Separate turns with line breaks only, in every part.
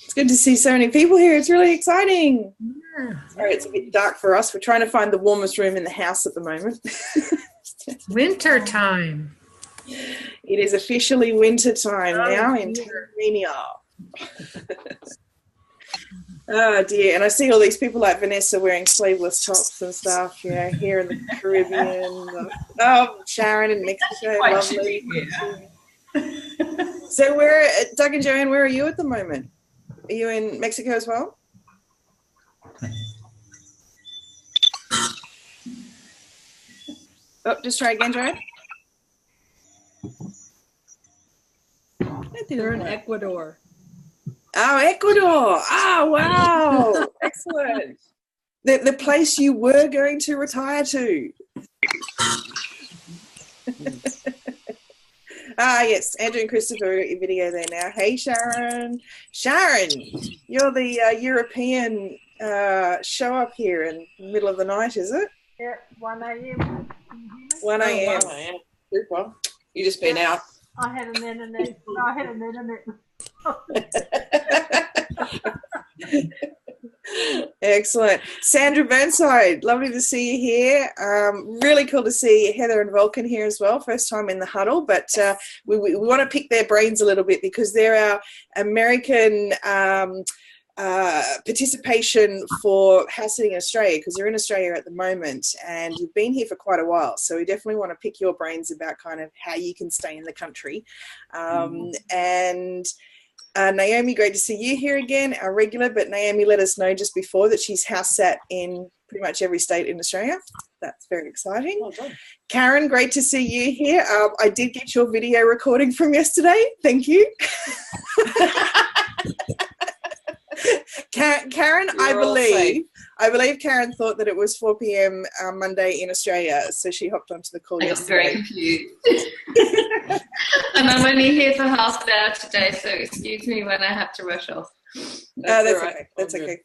It's good to see so many people here. It's really exciting. Yeah. Sorry, it's a bit dark for us. We're trying to find the warmest room in the house at the moment.
Winter time.
It is officially winter time now in Tasmania. Oh dear, and I see all these people like Vanessa wearing sleeveless tops and stuff, you know, here in the Caribbean. Oh, Sharon in Mexico, lovely. So Doug and Joanne, where are you at the moment? Are you in Mexico as well? Oh, just try again, Joanne.
They're in Ecuador.
Oh, Ecuador. Oh, wow. Excellent. The place you were going to retire to. Yes, Andrew and Christopher, got your video there now. Hey, Sharon. Sharon, you're the European show up here in the middle of the night, is it?
Yeah, 1 a.m.
1 a.m.
Super. You just been out.
I had an internet.
Excellent. Sandra Burnside, lovely to see you here. Really cool to see Heather and Vulcan here as well. First time in the huddle, but we want to pick their brains a little bit because they're our American participation for house sitting in Australia, because you're in Australia at the moment and you've been here for quite a while. So we definitely want to pick your brains about kind of how you can stay in the country. And Naomi, great to see you here again, our regular, but Naomi let us know just before that she's house sat in pretty much every state in Australia. That's very exciting. Well done. Karen, great to see you here. I did get your video recording from yesterday. Thank you. Karen, I believe Karen thought that it was 4 p.m. Monday in Australia, so she hopped onto the call yesterday.
I got very confused. And I'm only here for half an hour today, so excuse me when I have to rush off.
That's right. Okay. That's okay.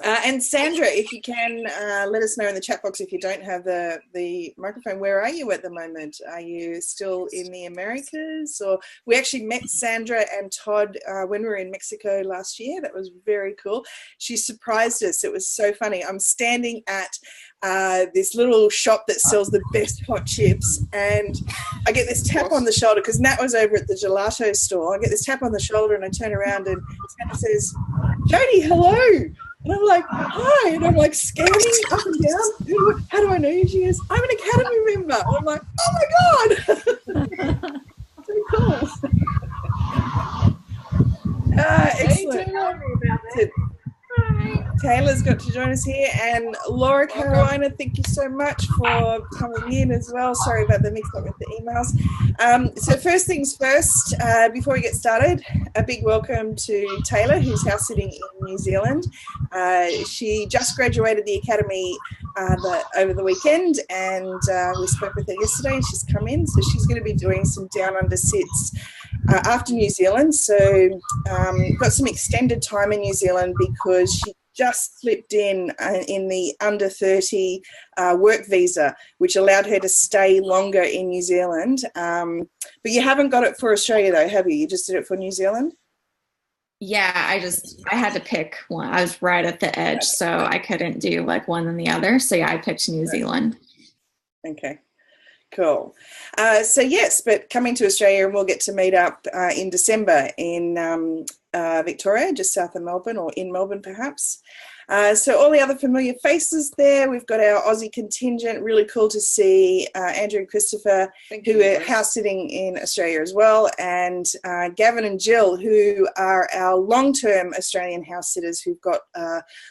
And Sandra, if you can let us know in the chat box if you don't have the microphone, where are you at the moment? Are you still in the Americas? Or we actually met Sandra and Todd when we were in Mexico last year. That was very cool. She surprised us. It was so funny. I'm standing at this little shop that sells the best hot chips, and I get this tap on the shoulder because Nat was over at the gelato store. I get this tap on the shoulder and I turn around and Sandra says, "Jody, hello." And I'm like, "Hi," and I'm like scanning up and down. How do I know you? She goes, "I'm an Academy member." And I'm like, "Oh my God." So cool. Excellent. Taylor's got to join us here, and Laura Carolina, thank you so much for coming in as well. Sorry about the mix-up with the emails. So first things first, before we get started, a big welcome to Taylor, who's house sitting in New Zealand. She just graduated the Academy over the weekend, and we spoke with her yesterday, and she's come in, so she's going to be doing some down under sits after New Zealand. So got some extended time in New Zealand because she just slipped in the under 30 work visa, which allowed her to stay longer in New Zealand. But you haven't got it for Australia though, have you? You just did it for New Zealand?
Yeah, I had to pick one. I was right at the edge, so I couldn't do like one and the other. So yeah, I picked New Zealand.
Okay. Cool. So yes, but coming to Australia, and we'll get to meet up in December in Victoria, just south of Melbourne, or in Melbourne perhaps. So all the other familiar faces there. We've got our Aussie contingent. Really cool to see Andrew and Christopher, who are house sitting in Australia as well, and Gavin and Jill, who are our long-term Australian house sitters, who've got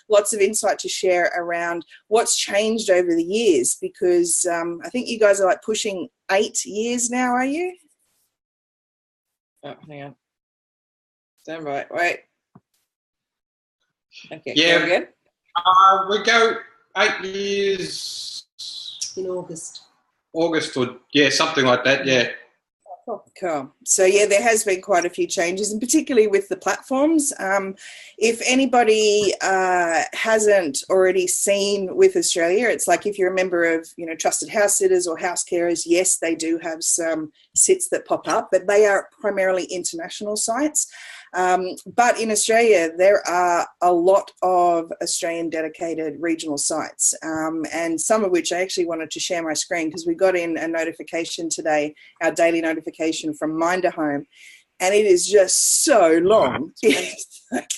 lots of insight to share around what's changed over the years, because I think you guys are like pushing 8 years now, are you?
Oh, hang on. Stand by. Wait. Okay.
Yeah.
Good.
We go 8 years
In August.
August, or yeah, something like that. Yeah.
Cool. So yeah, there has been quite a few changes, and particularly with the platforms. If anybody hasn't already seen with Australia, it's like if you're a member of, Trusted House Sitters or House Carers, yes, they do have some sits that pop up, but they are primarily international sites. But in Australia, there are a lot of Australian dedicated regional sites, and some of which I actually wanted to share my screen because we got in a notification today, our daily notification from Minderhome, and it is just so long.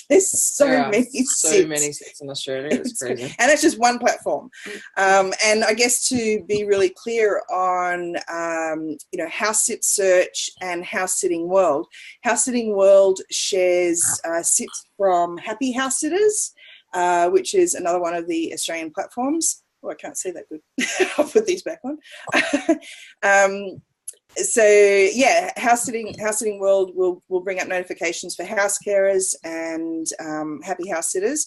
There's so many
sits in Australia. It's crazy.
And that's just one platform. And I guess to be really clear on, House Sit Search and House Sitting World. House Sitting World shares sits from Happy House Sitters, which is another one of the Australian platforms. Oh, I can't see that good. I'll put these back on. So yeah, House Sitting World will bring up notifications for house carers and happy house sitters.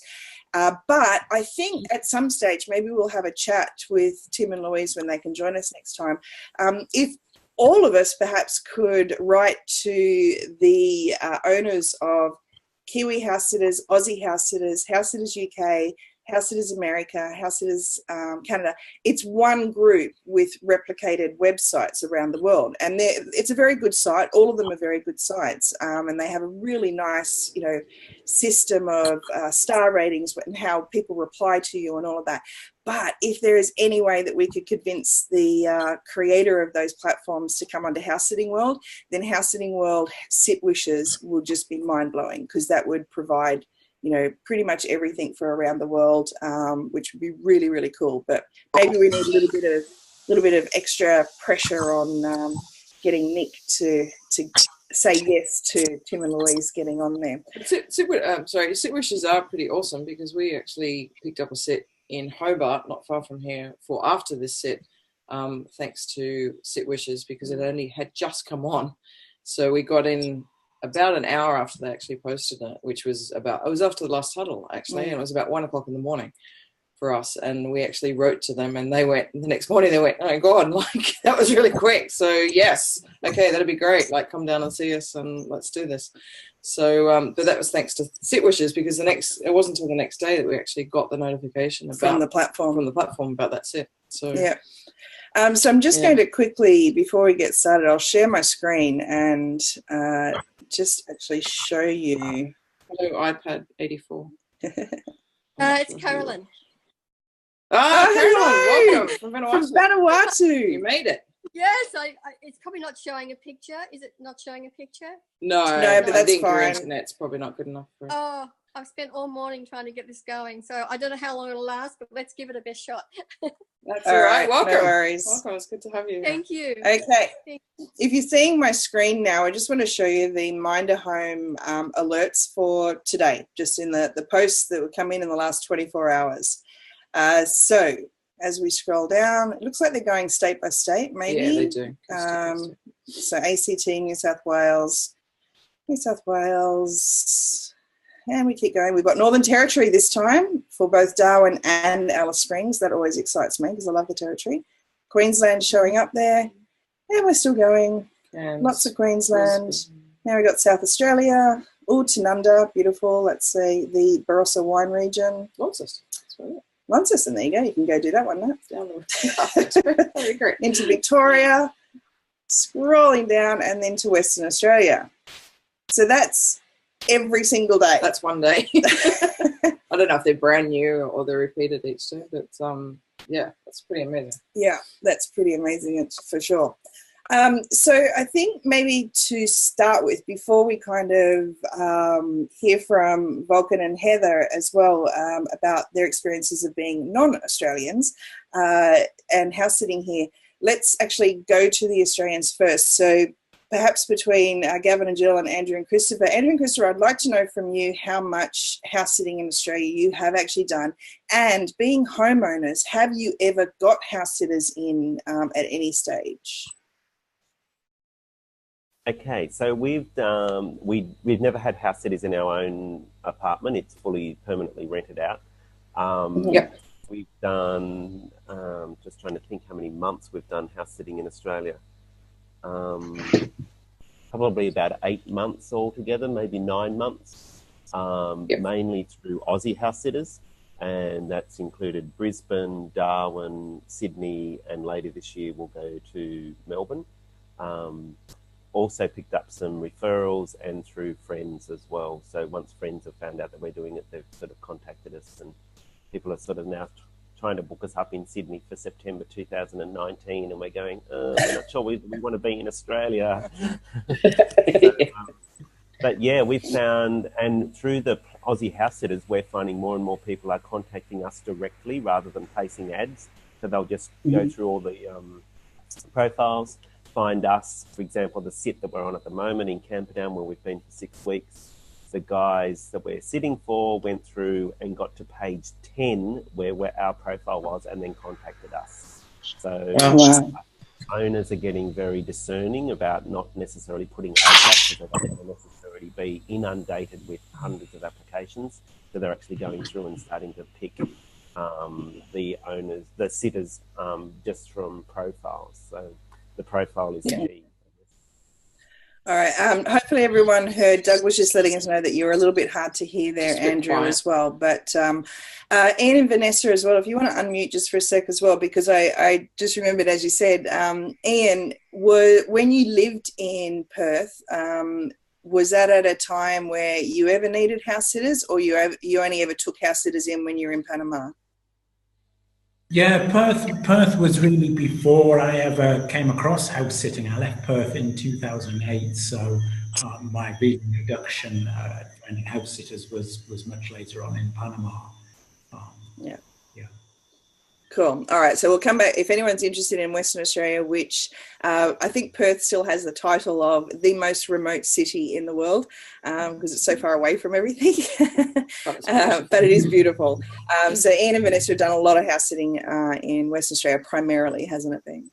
But I think at some stage maybe we'll have a chat with Tim and Louise when they can join us next time. If all of us perhaps could write to the owners of Kiwi House Sitters, Aussie House Sitters, House Sitters UK, House Sitters America, House Sitters Canada. It's one group with replicated websites around the world, and it's a very good site. All of them are very good sites, and they have a really nice, system of star ratings and how people reply to you and all of that. But if there is any way that we could convince the creator of those platforms to come onto House Sitting World, then House Sitting World Sit Wishes will just be mind-blowing, because that would provide pretty much everything for around the world, which would be really, really cool. But maybe we need a little bit of extra pressure on getting Nick to say yes to Tim and Louise getting on there.
Sit Wishes are pretty awesome, because we actually picked up a sit in Hobart, not far from here, for after this sit, thanks to Sit Wishes, because it only had just come on. So we got in about an hour after they actually posted it, which was it was after the last huddle actually, and it was about 1 o'clock in the morning for us, and we actually wrote to them, and the next morning they went, oh my God, like that was really quick. So yes, okay, that'd be great, like come down and see us and let's do this. So but that was thanks to Sit Wishes, because it wasn't until the next day that we actually got the notification from the platform about that sit. So
yeah. So I'm just going to quickly, before we get started, I'll share my screen and just actually show you.
Hello, iPad 84.
It's Carolyn.
Carolyn, welcome from
Vanuatu.
You made it.
Yes, it's probably not showing a picture. Is it not showing a picture?
No,
but that's
fine. Your internet's probably not good enough for it.
Oh, I've spent all morning trying to get this going, so I don't know how long it'll last, but let's give it a best shot.
That's all right. Welcome.
No worries.
Welcome. It's good to have you.
Thank you.
Okay. If you're seeing my screen now, I just want to show you the Minderhome alerts for today, just in the posts that would come in the last 24 hours. So as we scroll down, it looks like they're going state by state, maybe.
Yeah, they do.
So ACT, New South Wales, and we keep going. We've got Northern Territory this time for both Darwin and Alice Springs. That always excites me because I love the Territory. Queensland showing up there. And we're still going. Lots of Queensland. Now we've got South Australia. Tanunda, beautiful. Let's say the Barossa wine region. Launceston, there you go. You can go do that one now.
Down the Very great.
Into Victoria, scrolling down, and then to Western Australia. So that's every single day.
That's one day. I don't know if they're brand new or they're repeated each day, but yeah, that's pretty amazing.
Yeah, that's pretty amazing, it's for sure. So I think maybe to start with, before we kind of hear from Vulcan and Heather as well about their experiences of being non-Australians and house sitting here, let's actually go to the Australians first. So perhaps between Gavin and Jill and Andrew and Christopher. Andrew and Christopher, I'd like to know from you how much house sitting in Australia you have actually done. And being homeowners, have you ever got house sitters in at any stage?
Okay, so we've never had house sitters in our own apartment. It's fully permanently rented out.
Yep.
We've done, just trying to think how many months we've done house sitting in Australia. Probably about 8 months altogether, maybe 9 months, mainly through Aussie house sitters, and that's included Brisbane, Darwin, Sydney, and later this year we'll go to Melbourne. also picked up some referrals and through friends as well. So once friends have found out that we're doing it, they've sort of contacted us, and people are sort of now trying to book us up in Sydney for September 2019, and we're going, we're not sure we want to be in Australia. But yeah, we've found, and through the Aussie house sitters, we're finding more and more people are contacting us directly rather than placing ads. So they'll just go through all the profiles, find us. For example, the sit that we're on at the moment in Camperdown, where we've been for 6 weeks, the guys that we're sitting for went through and got to page 10 where our profile was, and then contacted us. So owners are getting very discerning about not necessarily putting ads up, because they don't want to necessarily be inundated with hundreds of applications. So they're actually going through and starting to pick the sitters just from profiles. So the profile is key.
All right. Hopefully everyone heard. Doug was just letting us know that you were a little bit hard to hear there, Andrew, as well. But Ian and Vanessa as well, if you want to unmute just for a sec as well, because I just remembered, as you said, Ian, when you lived in Perth, was that at a time where you ever needed house sitters, or you only ever took house sitters in when you were in Panama?
Yeah, Perth was really before I ever came across house sitting. I left Perth in 2008, so my real introduction finding house sitters was much later on in Panama.
Yeah. Cool. All right. So we'll come back. If anyone's interested in Western Australia, which I think Perth still has the title of the most remote city in the world, because it's so far away from everything. But it is beautiful. So Ian and Vanessa have done a lot of house sitting in Western Australia primarily, hasn't it been?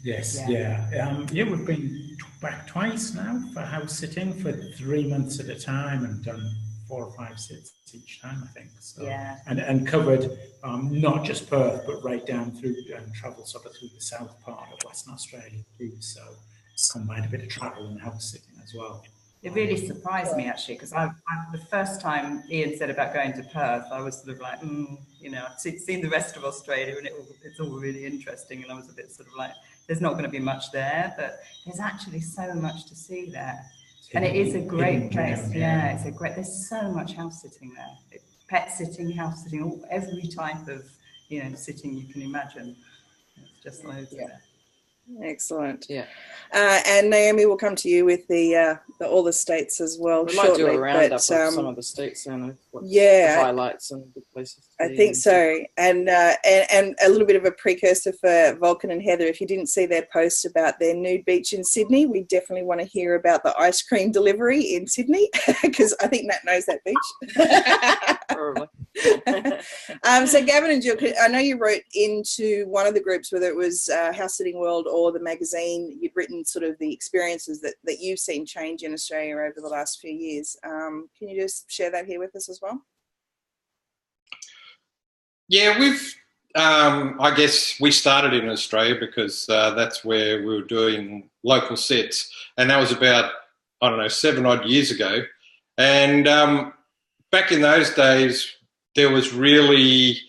Yes. Yeah. We've been back twice now for house sitting for 3 months at a time, and done 4 or 5 sits each time, I think. So, and covered not just Perth, but right down through and travelled sort of through the south part of Western Australia too. So combined a bit of travel and house sitting as well.
It really surprised me actually, because the first time Ian said about going to Perth, I was sort of like, I've seen the rest of Australia and it's all really interesting, and I was a bit sort of like, there's not going to be much there, but there's actually so much to see there. And it is a great place. Yeah, there's so much house sitting there. Pet sitting, house sitting, every type of, sitting you can imagine. It's just loads there.
Excellent. Yeah. And Naomi, will come to you with the all the states as well.
We might do a roundup of some of the states and the highlights and good places.
I think so. And a little bit of a precursor for Vulcan and Heather. If you didn't see their post about their nude beach in Sydney, we definitely want to hear about the ice cream delivery in Sydney, because I think Nat knows that beach.
Probably.
So Gavin and Jill, I know you wrote into one of the groups, whether it was House Sitting World or the magazine, you'd written sort of the experiences that you've seen change in Australia over the last few years. Can you just share that here with us as well?
Yeah, I guess we started in Australia because that's where we were doing local sets, and that was about, 7 odd years ago. And back in those days, there was really,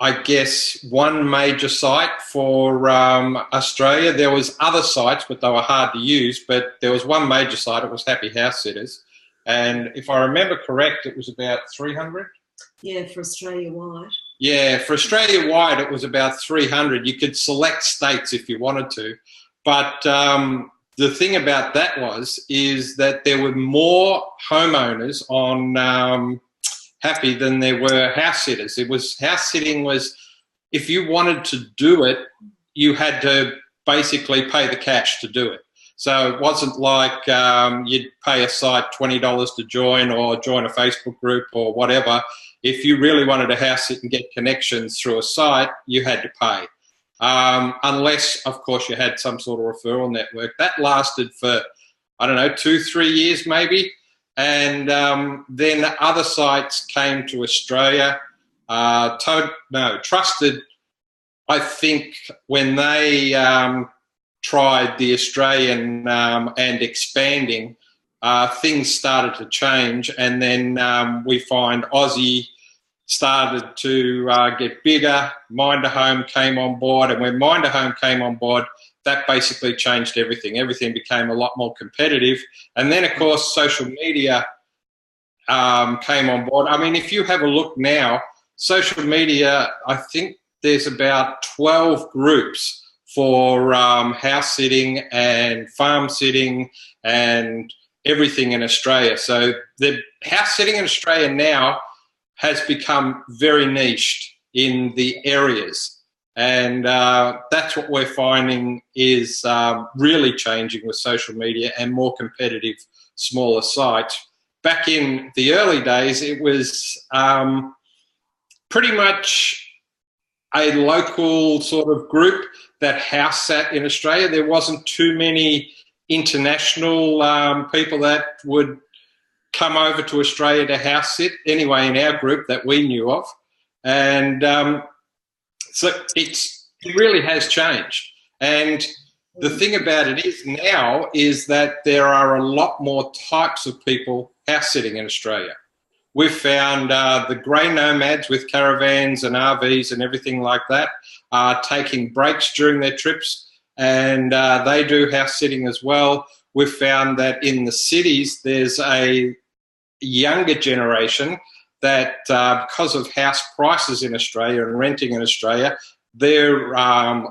I guess, one major site for Australia. There was other sites, but they were hard to use, but there was one major site. It was Happy House Sitters. And if I remember correct, it was about 300.
Yeah, for Australia-wide.
Yeah, for Australia-wide, it was about 300. You could select states if you wanted to. But the thing about that is that there were more homeowners on Happy than there were house sitters. House sitting was, if you wanted to do it, you had to basically pay the cash to do it. So it wasn't like you'd pay a site $20 to join or join a Facebook group or whatever. If you really wanted to house sit and get connections through a site, you had to pay. Unless, of course, you had some sort of referral network. That lasted for, 2-3 years maybe. And then other sites came to Australia. Trusted, I think, when they tried the Australian and expanding, things started to change. And then we find Aussie started to get bigger. Minder Home came on board, and when Minder Home came on board, that basically changed everything. Everything became a lot more competitive. And then, of course, social media came on board. I mean, if you have a look now, social media, I think there's about 12 groups for house sitting and farm sitting and everything in Australia. So the house sitting in Australia now has become very niched in the areas. And that's what we're finding is really changing with social media and more competitive, smaller sites. Back in the early days, it was pretty much a local sort of group that house sat in Australia. There wasn't too many international people that would come over to Australia to house sit, anyway, in our group that we knew of. And so it really has changed. And the thing about it is now is that there are a lot more types of people house sitting in Australia. We've found the grey nomads with caravans and RVs and everything like that are taking breaks during their trips, and they do house sitting as well. We've found that in the cities there's a younger generation that because of house prices in Australia and renting in Australia, they're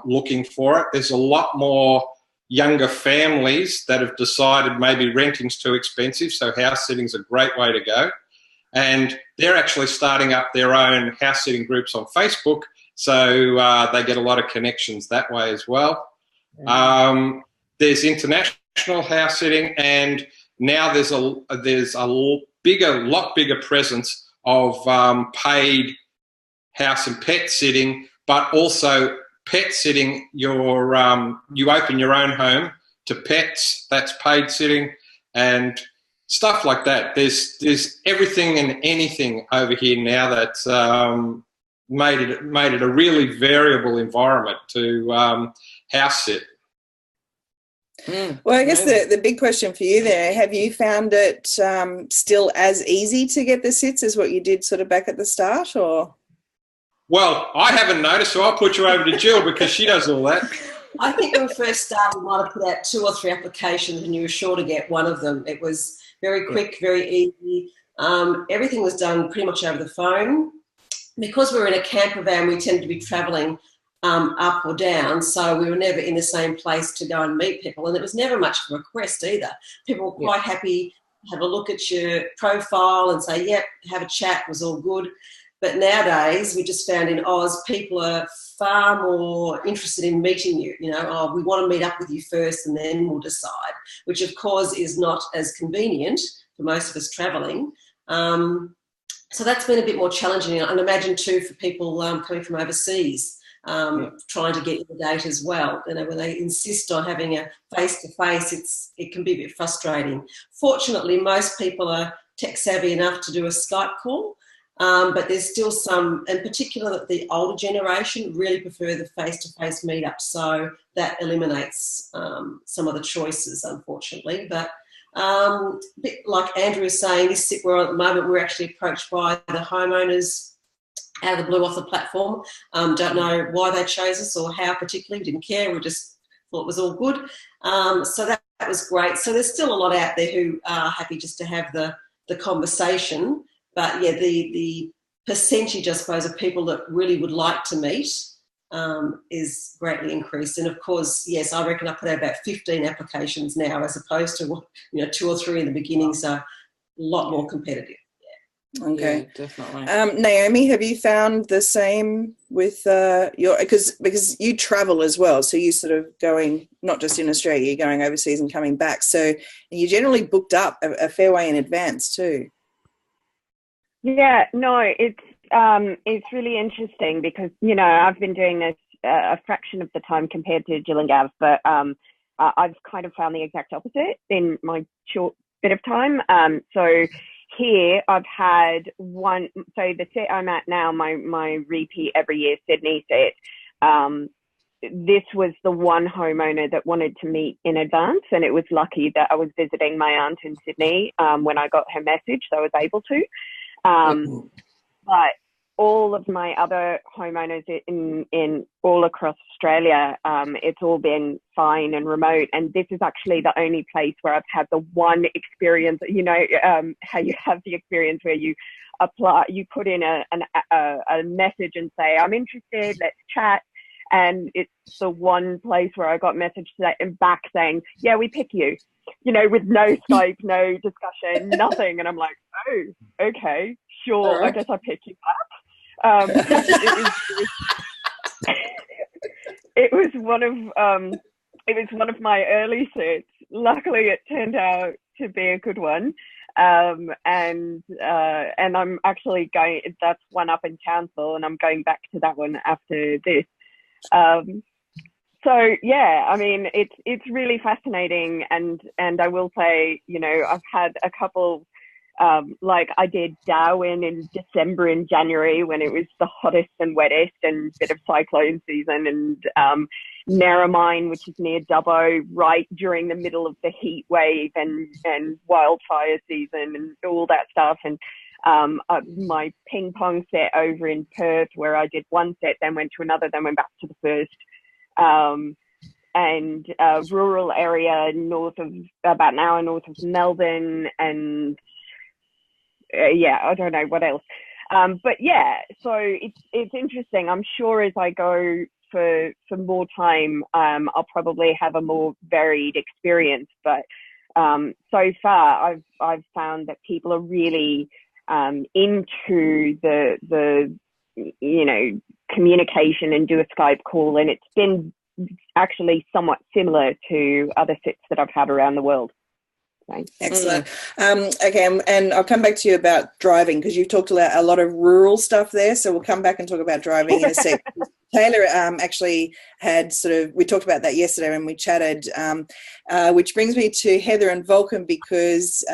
looking for it. There's a lot more younger families that have decided maybe renting's too expensive, so house sitting's a great way to go. And they're actually starting up their own house sitting groups on Facebook, so they get a lot of connections that way as well. There's international house sitting, and now there's a lot bigger presence of paid house and pet sitting, but also pet sitting. You open your own home to pets. That's paid sitting, and stuff like that. There's everything and anything over here now that's made it a really variable environment to house sit.
Well, I guess the big question for you there, have you found it still as easy to get the sits as what you did sort of back at the start, or?
Well, I haven't noticed, so I'll put you over to Jill because she does all that.
I think when we first started, we might have put out 2 or 3 applications and you were sure to get one of them. It was very quick, very easy. Everything was done pretty much over the phone. Because we were in a camper van, we tended to be travelling up or down, so we were never in the same place to go and meet people, and it was never much of a request either. People were quite happy to have a look at your profile and say, yep, have a chat, was all good. But nowadays, we just found in Oz, people are far more interested in meeting you. You know, oh, we want to meet up with you first and then we'll decide, which of course is not as convenient for most of us travelling. So that's been a bit more challenging. And imagine too for people coming from overseas, trying to get your date as well. You know, when they insist on having a face-to-face, it can be a bit frustrating. Fortunately, most people are tech savvy enough to do a Skype call. But there's still some, in particular the older generation, really prefer the face-to-face meetup. So that eliminates some of the choices, unfortunately. But a bit like Andrew was saying, this sit where at the moment we're actually approached by the homeowners out of the blue off the platform. Don't know why they chose us or how particularly, didn't care. We just thought it was all good. So that was great. So there's still a lot out there who are happy just to have the conversation. But yeah, the percentage, I suppose, of people that really would like to meet is greatly increased. And of course, yes, I reckon I put out about 15 applications now as opposed to 2 or 3 in the beginning. So a lot more competitive. Yeah.
Okay,
Yeah, definitely.
Naomi, have you found the same with your, because you travel as well, so you sort of going not just in Australia, you're going overseas and coming back. So you generally booked up a fair way in advance too.
Yeah, no, it's really interesting because, I've been doing this a fraction of the time compared to Jill and Gav, but I've kind of found the exact opposite in my short bit of time. So here I've had one, so the set I'm at now, my repeat every year Sydney set, this was the one homeowner that wanted to meet in advance, and it was lucky that I was visiting my aunt in Sydney when I got her message, so I was able to. But all of my other homeowners in all across Australia, it's all been fine and remote. And this is actually the only place where I've had the one experience, you know, how you have the experience where you apply, you put in a message and say, I'm interested, let's chat. And it's the one place where I got message back saying, yeah, we pick you, you know, with no Skype, no discussion, nothing. And I'm like, oh, okay, sure, I guess I pick you back. It was one of my early sits. Luckily, it turned out to be a good one. And I'm actually going, that's one up in council, and I'm going back to that one after this. So yeah, I mean, it's really fascinating, and I will say, you know, I've had a couple, like I did Darwin in December and January when it was the hottest and wettest and bit of cyclone season, and Narromine, which is near Dubbo, right during the middle of the heat wave and wildfire season and all that stuff. And my ping pong set over in Perth, where I did one set, then went to another, then went back to the first. And rural area north of, about an hour north of Melbourne, and yeah, I don't know what else. But yeah, so it's interesting. I'm sure as I go for more time, I'll probably have a more varied experience. But so far, I've found that people are really into the you know, communication and do a Skype call, and it's been actually somewhat similar to other sits that I've had around the world.
Excellent. Okay, and I'll come back to you about driving, because you've talked about a lot of rural stuff there, so we'll come back and talk about driving in a sec. Taylor actually had we talked about that yesterday when we chatted, which brings me to Heather and Vulcan, because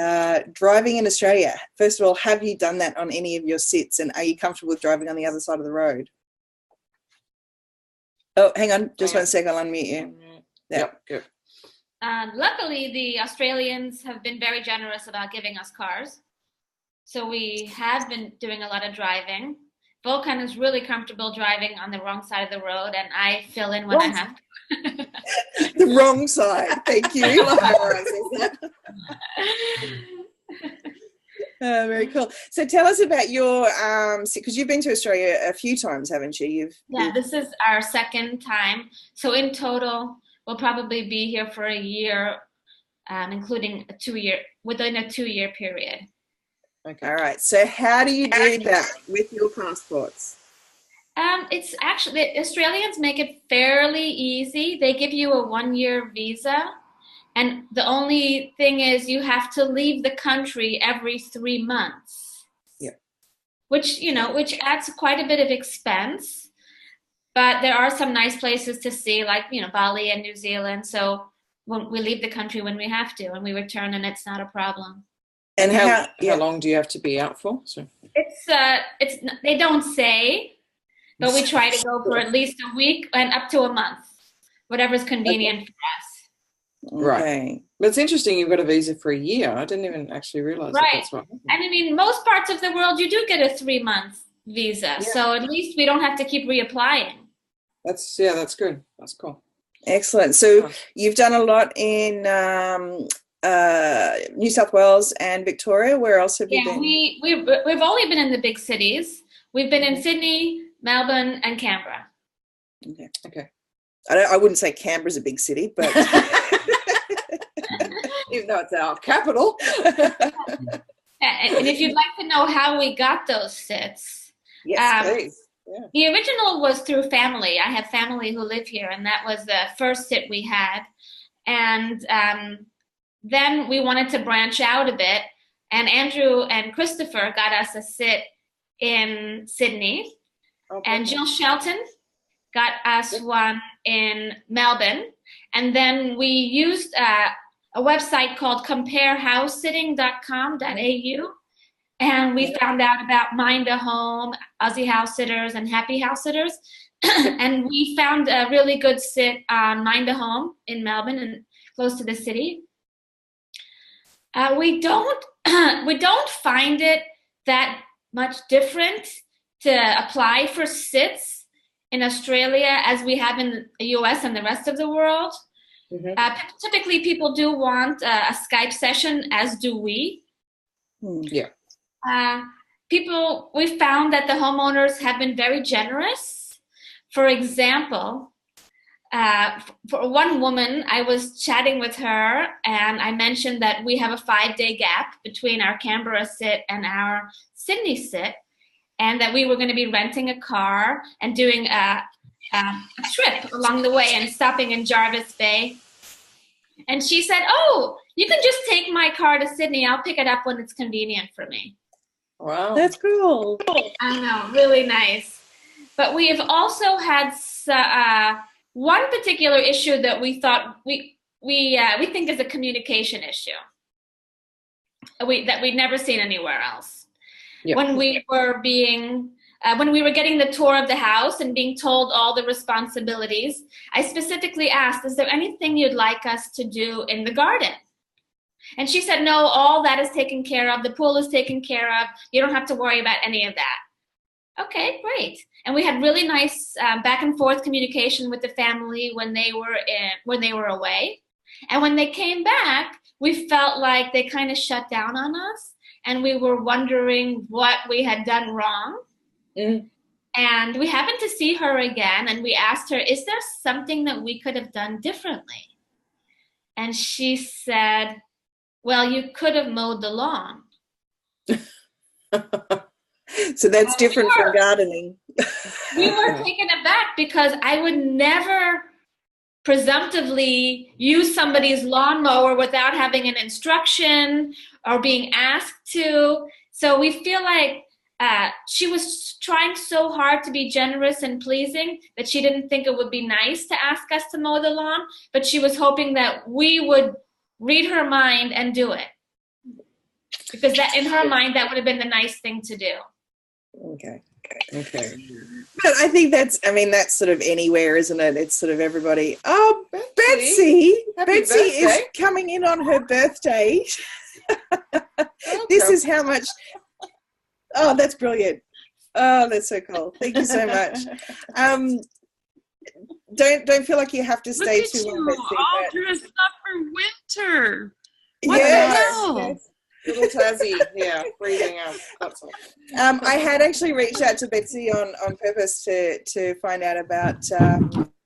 driving in Australia, first of all, have you done that on any of your sits, and are you comfortable with driving on the other side of the road? Oh, hang on, just 1 second, I'll unmute you.
Yep, good.
Luckily, the Australians have been very generous about giving us cars. So we have been doing a lot of driving. Vulcan is really comfortable driving on the wrong side of the road, and I fill in when I have to.
The wrong side, thank you. Very cool. So tell us about your, because you've been to Australia a few times, haven't you?
Yeah, this is our second time. So in total, we'll probably be here for a year, including within a 2-year period.
Okay. All right. So how do you do that with your passports?
It's actually, the Australians make it fairly easy. They give you a 1-year visa. And the only thing is you have to leave the country every 3 months.
Yeah.
Which adds quite a bit of expense. But there are some nice places to see, like, you know, Bali and New Zealand. So when we leave the country when we have to, and we return, and it's not a problem.
And how long do you have to be out for? So.
It's they don't say, but we try to go for at least a week and up to a month, whatever's convenient for us.
Right.
Okay.
But it's interesting you've got a visa for a year. I didn't even actually realize that's what happened.
And I mean, most parts of the world, you do get a 3-month visa. Yeah. So at least we don't have to keep reapplying.
That's good. That's cool.
Excellent. So you've done a lot in New South Wales and Victoria. Where else have you been?
We've only been in the big cities. We've been in Sydney, Melbourne, and Canberra.
Okay. I wouldn't say Canberra's a big city, but
even though it's our capital.
And if you'd like to know how we got those sits,
yes, please. Yeah.
The original was through family. I have family who live here, and that was the first sit we had. And then we wanted to branch out a bit, and Andrew and Christopher got us a sit in Sydney, and Jill Shelton got us one in Melbourne. And then we used a website called comparehousesitting.com.au. And we found out about Mind a Home, Aussie House Sitters, and Happy House Sitters. And we found a really good sit on Mind a Home in Melbourne and close to the city. We don't find it that much different to apply for sits in Australia as we have in the US and the rest of the world. Typically, people do want a Skype session, as do we.
Yeah.
We found that the homeowners have been very generous. For example, for one woman, I was chatting with her and I mentioned that we have a 5-day gap between our Canberra sit and our Sydney sit, and that we were going to be renting a car and doing a trip along the way and stopping in Jervis Bay. And she said, "Oh, you can just take my car to Sydney. I'll pick it up when it's convenient for me."
Wow.
That's cool.
I know, really nice. But we have also had one particular issue that we thought we think is a communication issue that we'd never seen anywhere else. Yep. When we were getting the tour of the house and being told all the responsibilities, I specifically asked, "Is there anything you'd like us to do in the garden?" And she said, "No, all that is taken care of. The pool is taken care of. You don't have to worry about any of that." Okay, great. And we had really nice back and forth communication with the family when they were away. And when they came back, we felt like they kind of shut down on us, and we were wondering what we had done wrong. And we happened to see her again, and we asked her, "Is there something that we could have done differently?" And she said, "Well, you could have mowed the lawn."
So that's different from gardening.
We were taken aback because I would never presumptively use somebody's lawnmower without having an instruction or being asked to. So we feel like she was trying so hard to be generous and pleasing that she didn't think it would be nice to ask us to mow the lawn, but she was hoping that we would read her mind and do it. Because that, in her mind, that would have been the nice thing to do.
Okay. But I think that's sort of anywhere, isn't it? It's sort of everybody. Oh, Betsy is coming in on her birthday. This is how much. Oh, that's brilliant. Oh, that's so cool. Thank you so much. Don't feel like you have to stay too long, Betsy.
All dressed up for winter.
What the hell?
Yes. Little Tassie, yeah, breathing out. That's all.
I had actually reached out to Betsy on purpose to find out about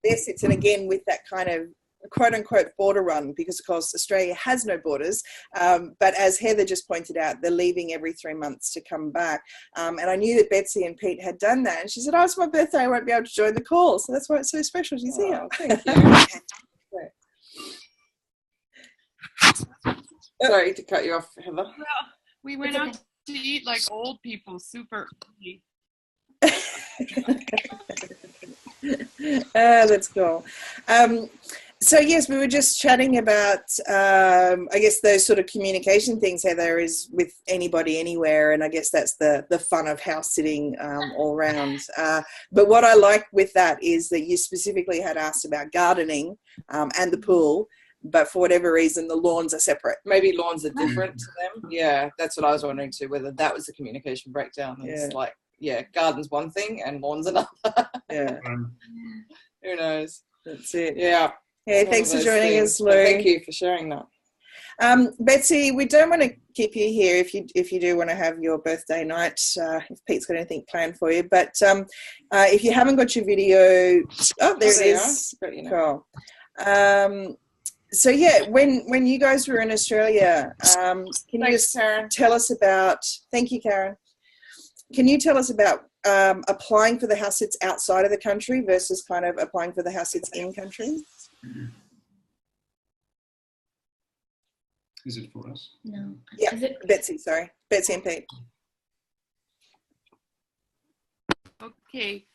their sits, and again with that kind of quote unquote border run, because of course Australia has no borders, but as Heather just pointed out, they're leaving every 3 months to come back, and I knew that Betsy and Pete had done that, and she said, "Oh, it's my birthday, I won't be able to join the call," so that's why it's so special. She's here.
Thank you. Sorry to cut you off, Heather.
Well, we went out to eat like old people, super early.
That's cool. So yes, we were just chatting about, I guess those sort of communication things, Heather, is with anybody, anywhere, and I guess that's the fun of house sitting all round. But what I like with that is that you specifically had asked about gardening and the pool, but for whatever reason, the lawns are separate.
Maybe lawns are different to them. Yeah, that's what I was wondering too, whether that was the communication breakdown. It's like, yeah, garden's one thing and lawn's another.
Yeah.
Who knows?
That's it.
Yeah.
Hey, thanks for joining us, Lou.
Thank you for sharing that.
Betsy, we don't want to keep you here if you do want to have your birthday night, if Pete's got anything planned for you. But if you haven't got your video, there it is. Cool. So yeah, when you guys were in Australia, can you just tell us about? Thank you, Karen. Can you tell us about applying for the house sits outside of the country versus kind of applying for the house sits in country?
Is it for us?
No.
Yeah, Betsy. Sorry, Betsy and Pete.
Okay.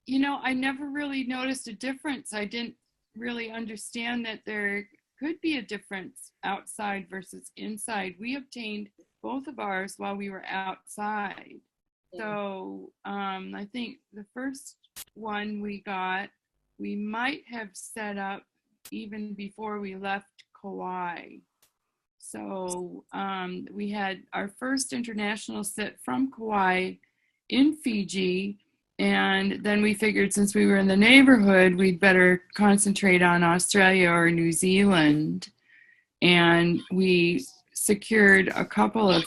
You know, I never really noticed a difference. I didn't really understand that there could be a difference outside versus inside. We obtained both of ours while we were outside. So I think the first one we got, we might have set up even before we left Kauai. So we had our first international sit from Kauai in Fiji. And then we figured since we were in the neighborhood, we'd better concentrate on Australia or New Zealand. And we secured a couple of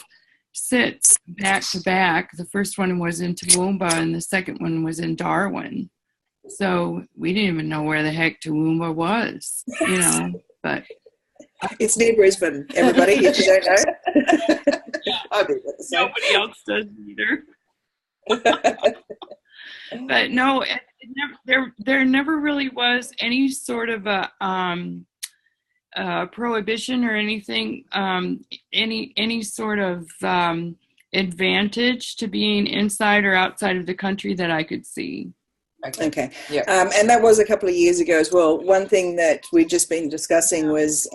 sits back to back. The first one was in Toowoomba and the second one was in Darwin. So we didn't even know where the heck Toowoomba was, you know, but.
It's near Brisbane, everybody, if you don't know. I bet that's the same.
Nobody else does either. But no, there never really was any sort of a prohibition or anything, any sort of advantage to being inside or outside of the country that I could see.
Okay. Yeah. And that was a couple of years ago as well. One thing that we've just been discussing was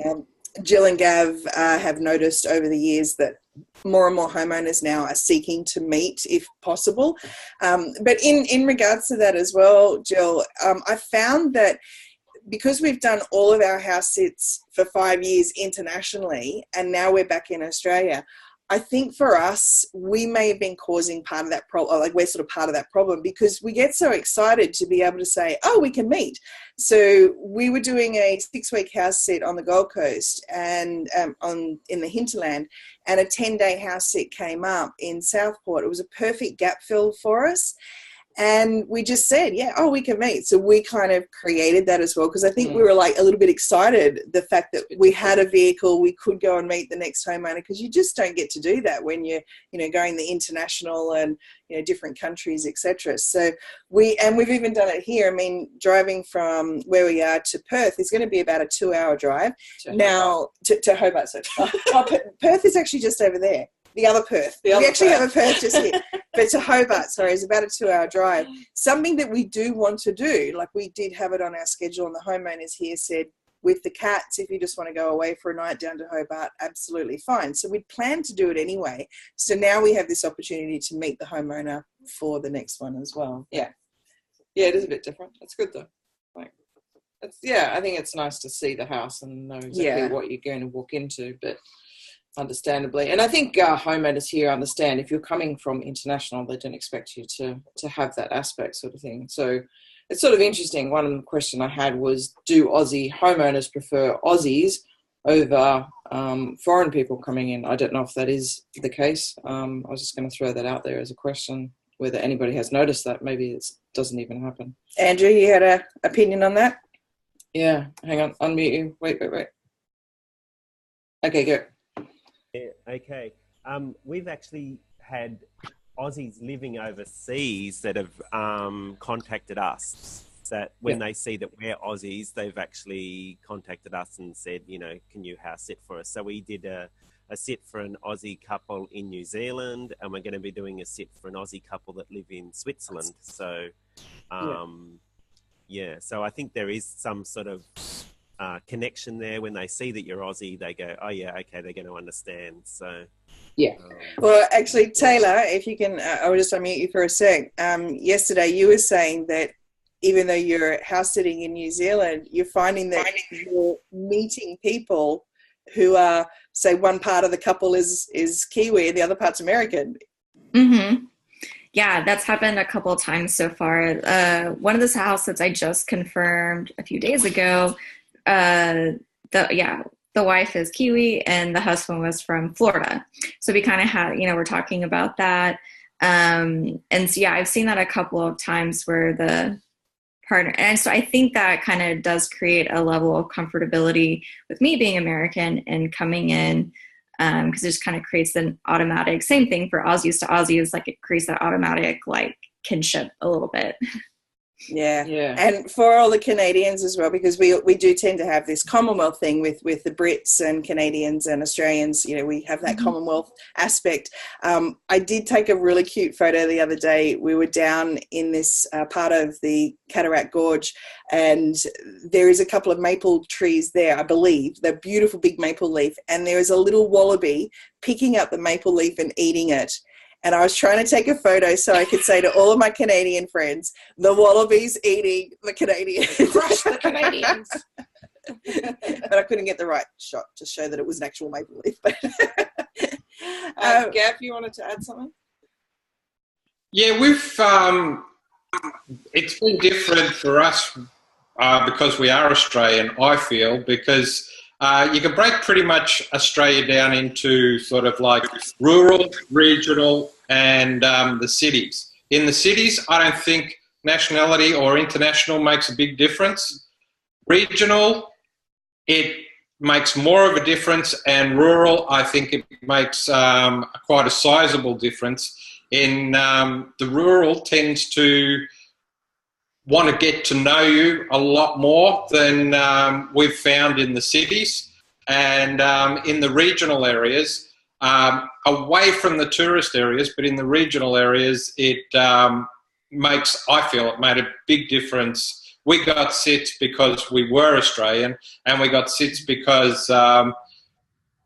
Jill and Gav have noticed over the years that more and more homeowners now are seeking to meet if possible. But in regards to that as well, Jill, I found that because we've done all of our house sits for 5 years internationally and now we're back in Australia, I think for us, we may have been causing part of that problem, like we're sort of part of that problem because we get so excited to be able to say, oh, we can meet. So we were doing a 6-week house sit on the Gold Coast and in the hinterland, and a 10-day house sit came up in Southport. It was a perfect gap fill for us. And we just said, yeah, oh, we can meet. So we kind of created that as well because I think we were like a little bit excited, the fact that we had a vehicle, we could go and meet the next homeowner because you just don't get to do that when you're, you know, going the international and, you know, different countries, etc. So we've even done it here. I mean, driving from where we are to Perth is going to be about a 2-hour drive. To Hobart. So Perth is actually just over there. The other Perth. We actually have a Perth just here. But to Hobart, sorry, is about a 2-hour drive. Something that we do want to do, like we did have it on our schedule and the homeowners here said, with the cats, if you just want to go away for a night down to Hobart, absolutely fine. So we'd planned to do it anyway. So now we have this opportunity to meet the homeowner for the next one as well.
Yeah. Yeah, it is a bit different. It's good though. Like, I think it's nice to see the house and know exactly what you're going to walk into, but understandably. And I think homeowners here understand if you're coming from international, they don't expect you to have that aspect sort of thing. So it's sort of interesting. One question I had was, do Aussie homeowners prefer Aussies over foreign people coming in? I don't know if that is the case. I was just going to throw that out there as a question, whether anybody has noticed that. Maybe it doesn't even happen.
Andrew, you had an opinion on that?
Yeah. Hang on. Unmute you. Wait. Okay, go.
Yeah, okay. We've actually had Aussies living overseas that have contacted us. That when they see that we're Aussies, they've actually contacted us and said, you know, can you house sit for us? So we did a sit for an Aussie couple in New Zealand, and we're going to be doing a sit for an Aussie couple that live in Switzerland. So, so I think there is some sort of connection there. When they see that you're Aussie, they go, oh yeah, okay, they're going to understand. So
well, actually, Taylor, if you can, I'll just unmute you for a sec. Yesterday you were saying that even though you're house sitting in New Zealand, you're finding that you're meeting people who are, say, one part of the couple is Kiwi and the other part's American.
Yeah, that's happened a couple of times so far. One of the house sits I just confirmed a few days ago, the wife is Kiwi and the husband was from Florida. So we kind of had, we're talking about that. And so, I've seen that a couple of times where the partner, and so I think that kind of does create a level of comfortability with me being American and coming in, because it just kind of creates an automatic, same thing for Aussies to Aussies, like it creates that automatic like kinship a little bit.
Yeah. And for all the Canadians as well, because we do tend to have this Commonwealth thing with the Brits and Canadians and Australians, we have that Commonwealth aspect. I did take a really cute photo the other day. We were down in this part of the Cataract Gorge, and there is a couple of maple trees there, I believe. They're beautiful big maple leaf, and there is a little wallaby picking up the maple leaf and eating it. And I was trying to take a photo so I could say to all of my Canadian friends, the wallabies eating the Canadians.
Crush the Canadians.
But I couldn't get the right shot to show that it was an actual maple leaf.
Gav, you wanted to add something?
Yeah, it's been different for us because we are Australian, I feel, because you can break pretty much Australia down into sort of like rural, regional, and the cities. In the cities, I don't think nationality or international makes a big difference. Regional, it makes more of a difference, and rural, I think it makes quite a sizable difference. In the rural tends to want to get to know you a lot more than we've found in the cities, and in the regional areas, away from the tourist areas, but in the regional areas, it makes, I feel it made a big difference. We got SITS because we were Australian, and we got SITS because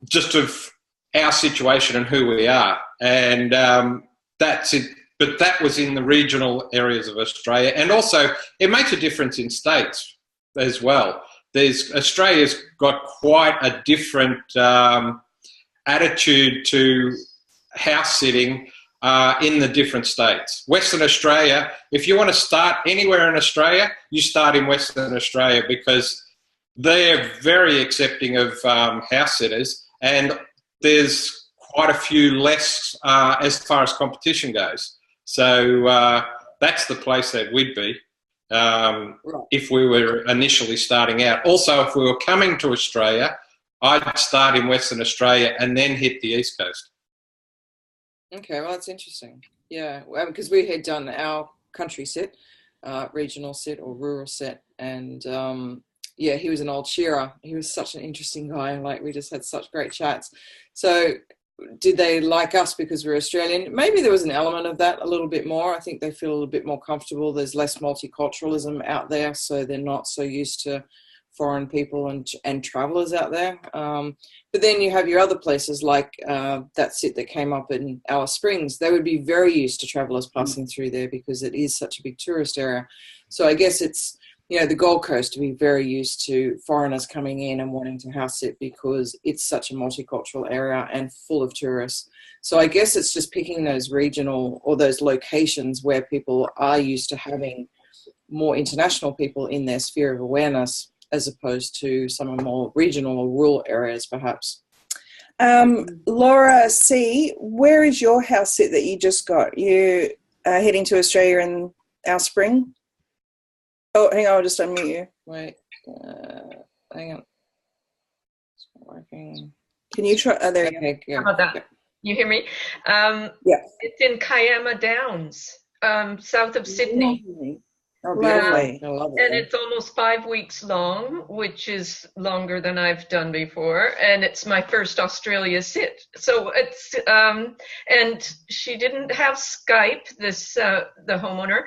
just of our situation and who we are, and that's it. But that was in the regional areas of Australia. And also, it makes a difference in states as well. Australia's got quite a different attitude to house sitting in the different states. Western Australia, if you want to start anywhere in Australia, you start in Western Australia because they're very accepting of house sitters, and there's quite a few less as far as competition goes. So that's the place that we'd be if we were initially starting out. Also, if we were coming to Australia, I'd start in Western Australia and then hit the East Coast.
Okay, well, that's interesting. Yeah, because we had done our country sit, regional sit or rural sit, and yeah, he was an old shearer. He was such an interesting guy. Like, we just had such great chats. So did they like us because we're Australian? Maybe there was an element of that a little bit more. I think they feel a little bit more comfortable. There's less multiculturalism out there, so they're not so used to foreign people and travelers out there. But then you have your other places like that sit that came up in Alice Springs. They would be very used to travelers passing through there because it is such a big tourist area. So I guess it's, you know, the Gold Coast to be very used to foreigners coming in and wanting to house sit because it's such a multicultural area and full of tourists. So I guess it's just picking those regional or those locations where people are used to having more international people in their sphere of awareness, as opposed to some of the more regional or rural areas, perhaps. Laura C., where is your house sit that you just got? You heading to Australia in our spring? Oh, hang on, I'll just unmute you. Wait, hang on. It's not working. Can you try? There you go.
How about that? You hear me?
Yeah.
It's in 𝗖𝗲 Downs, south of Sydney.
Oh, beautifully. I love it.
And it's almost 5 weeks long, which is longer than I've done before. And it's my first Australia sit. So it's, and she didn't have Skype, this, the homeowner,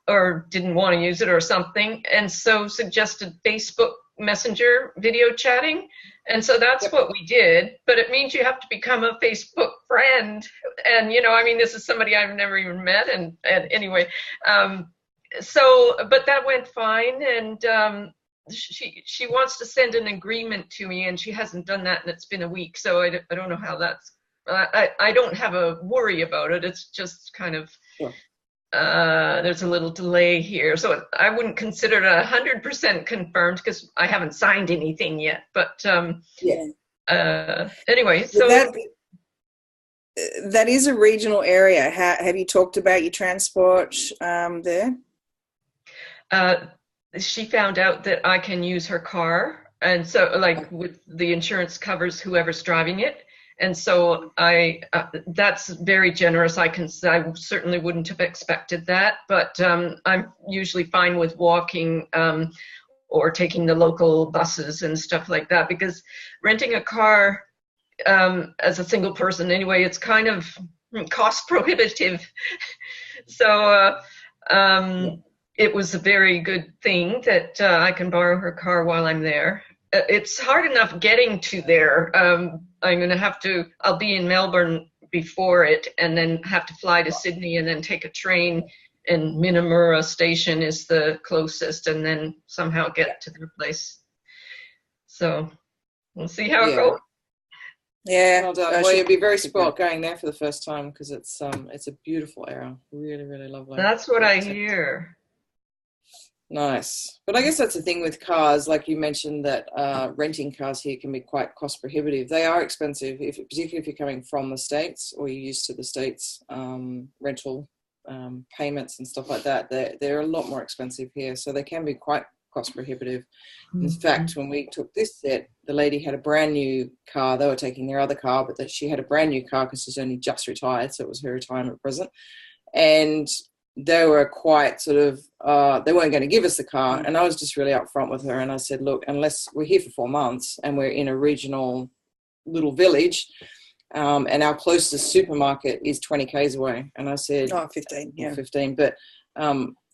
or didn't want to use it or something. And so suggested Facebook Messenger video chatting. And so that's what we did. But it means you have to become a Facebook friend. And, you know, I mean, this is somebody I've never even met. And anyway, so, but that went fine, and she wants to send an agreement to me, and she hasn't done that, and it's been a week, so I don't know how that's, I don't have a worry about it. It's just kind of, there's a little delay here, so I wouldn't consider it 100% confirmed because I haven't signed anything yet, but anyway, so.
That is a regional area. Have you talked about your transport there?
She found out that I can use her car, and so like with the insurance covers whoever's driving it, and so I that's very generous. I certainly wouldn't have expected that, but I'm usually fine with walking or taking the local buses and stuff like that, because renting a car as a single person anyway, it's kind of cost prohibitive. So it was a very good thing that I can borrow her car while I'm there. It's hard enough getting to there. I'm going to have to, I'll be in Melbourne before it, and then have to fly to Sydney and then take a train, and Minamura station is the closest, and then somehow get to their place. So we'll see how it goes.
Yeah.
Well done. Well, you'll be very spoilt going there for the first time because it's a beautiful area. Really, really lovely.
That's what I hear.
Nice. But I guess that's the thing with cars, like you mentioned that renting cars here can be quite cost prohibitive. They are expensive, particularly if you're coming from the States or you're used to the States rental payments and stuff like that. They're a lot more expensive here, so they can be quite cost prohibitive. In fact, when we took this set, the lady had a brand new car. They were taking their other car, but she had a brand new car because she's only just retired, so it was her retirement present. And they were quite sort of, they weren't going to give us the car. And I was just really upfront with her. And I said, look, unless we're here for 4 months and we're in a regional little village, and our closest supermarket is 20 k's away. And I said,
15, yeah.
15. But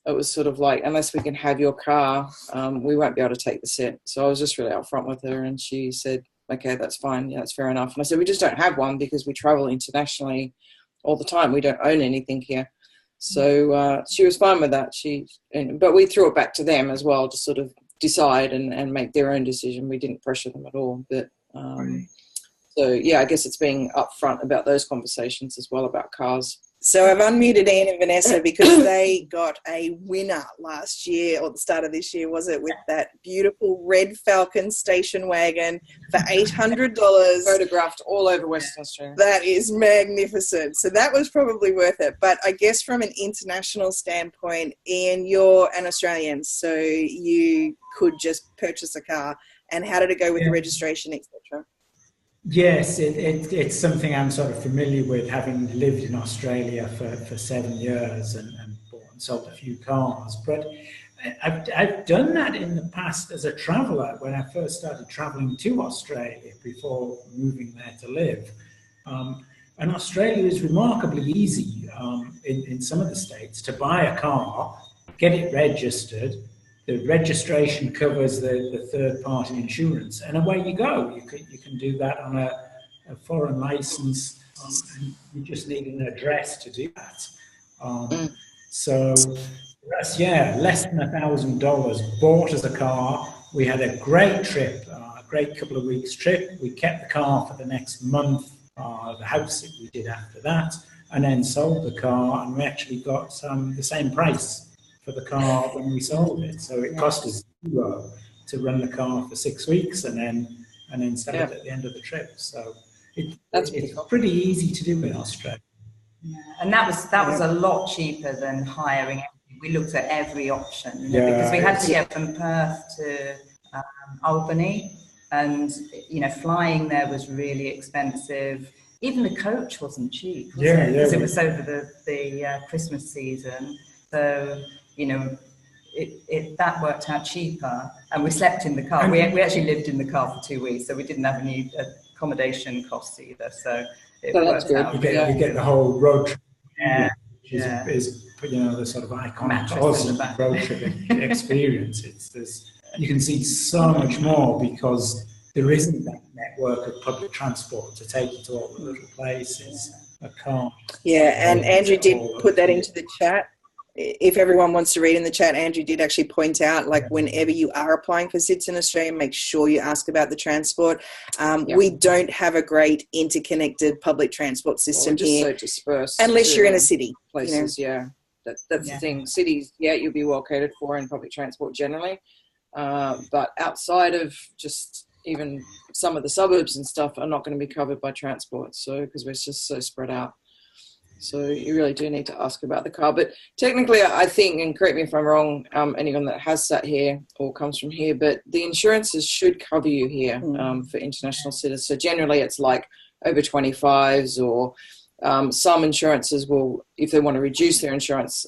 it was sort of like, unless we can have your car, we won't be able to take the set. So I was just really upfront with her. And she said, okay, that's fine. Yeah, that's fair enough. And I said, we just don't have one because we travel internationally all the time. We don't own anything here. So she was fine with that. But we threw it back to them as well to sort of decide and make their own decision. We didn't pressure them at all. But so, yeah, I guess it's being upfront about those conversations as well about cars.
So I've unmuted Ian and Vanessa because they got a winner last year, or the start of this year, was it, with that beautiful red Falcon station wagon for $800.
Photographed all over Western Australia.
That is magnificent. So that was probably worth it. But I guess from an international standpoint, Ian, you're an Australian, so you could just purchase a car. And how did it go with the registration, etc.?
Yes, it's something I'm sort of familiar with, having lived in Australia for 7 years and bought and sold a few cars. But I've done that in the past as a traveller when I first started travelling to Australia before moving there to live. And Australia is remarkably easy in some of the states to buy a car, get it registered. The registration covers the third-party insurance, and away you go. You can do that on a foreign license, and you just need an address to do that. So, less than $1,000 bought as a car. We had a great trip, a great couple of weeks trip. We kept the car for the next month, the house that we did after that, and then sold the car, and we actually got the same price for the car when we sold it. So it cost us $0 to run the car for 6 weeks and then sell it at the end of the trip. So it's pretty easy to do in Australia.
Yeah. And that was a lot cheaper than hiring. We looked at every option because we had to get from Perth to Albany, and flying there was really expensive. Even the coach wasn't cheap, was it? Because it was over the Christmas season. So that worked out cheaper, and we slept in the car. We actually lived in the car for 2 weeks, so we didn't have any accommodation costs either. So it worked out.
You get the whole road trip, which is the sort of iconic awesome road trip experience. You can see so much more because there isn't that network of public transport to take you to all the little places. A car.
Yeah, and Andrew did put that into the chat. If everyone wants to read in the chat, Andrew did actually point out, like, whenever you are applying for SITs in Australia, make sure you ask about the transport. We don't have a great interconnected public transport system here.
So dispersed.
Unless you're in a city.
Places, That's the thing. Cities, you'll be well catered for in public transport generally. But outside of just even some of the suburbs and stuff are not going to be covered by transport. So, because we're just so spread out. So you really do need to ask about the car. But technically, I think, and correct me if I'm wrong, anyone that has sat here or comes from here, but the insurances should cover you here for international citizens. So generally it's like over 25s, or some insurances will, if they want to reduce their insurance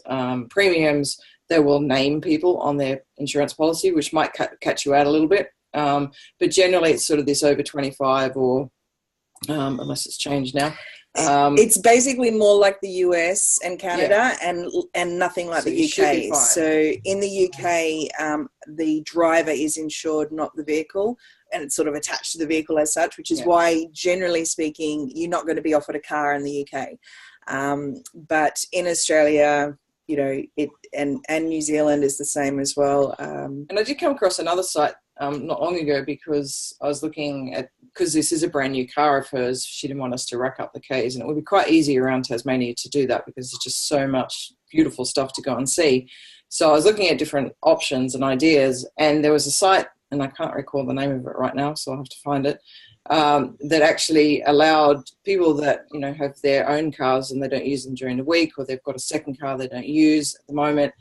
premiums, they will name people on their insurance policy, which might catch you out a little bit. But generally it's sort of this over 25, or unless it's changed now.
It's basically more like the US and Canada, and nothing like the UK. So in the UK, the driver is insured, not the vehicle, and it's sort of attached to the vehicle as such, which is why, generally speaking, you're not going to be offered a car in the UK. But in Australia, and New Zealand is the same as well.
And I did come across another site not long ago because I was looking at, because this is a brand new car of hers, she didn't want us to rack up the Ks, and it would be quite easy around Tasmania to do that because there's just so much beautiful stuff to go and see. So I was looking at different options and ideas, and there was a site, and I can't recall the name of it right now, so I'll have to find it, that actually allowed people that, you know, have their own cars and they don't use them during the week, or they've got a second car they don't use at the moment,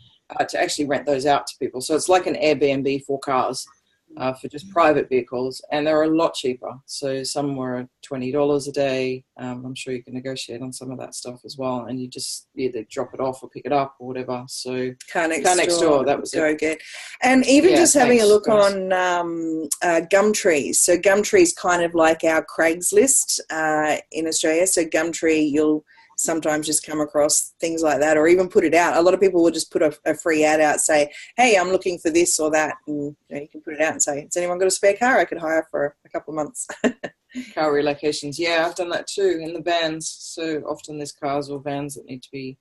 to actually rent those out to people. So it's like an Airbnb for cars, for just private vehicles, and they're a lot cheaper. So some were $20 a day. I'm sure you can negotiate on some of that stuff as well, and you just either drop it off or pick it up or whatever. So
Car Next Door,
that was
go get. And even just having a look on Gumtree. So Gumtree's kind of like our Craigslist in Australia. So Gumtree, you'll sometimes just come across things like that, or even put it out. A lot of people will just put a free ad out, say, hey, I'm looking for this or that, and you can put it out and say, has anyone got a spare car I could hire for a couple of months?
Car relocations, yeah, I've done that too in the vans. So often there's cars or vans that need to be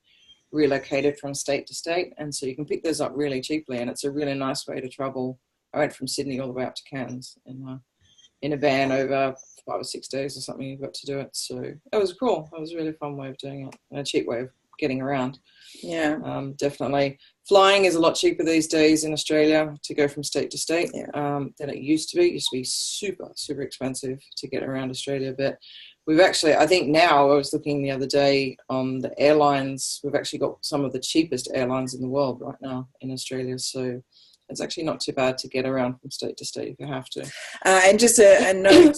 relocated from state to state, and so you can pick those up really cheaply, and it's a really nice way to travel. I went from Sydney all the way up to Cairns in a van over 5 or 6 days or something. You got to do it, so it was cool. It was a really fun way of doing it, and a cheap way of getting around.
Yeah,
definitely. Flying is a lot cheaper these days in Australia to go from state to state than it used to be. It used to be super expensive to get around Australia, but we've actually, I think now, I was looking the other day on the airlines, we've actually got some of the cheapest airlines in the world right now in Australia, so it's actually not too bad to get around from state to state if you have to.
And just a note,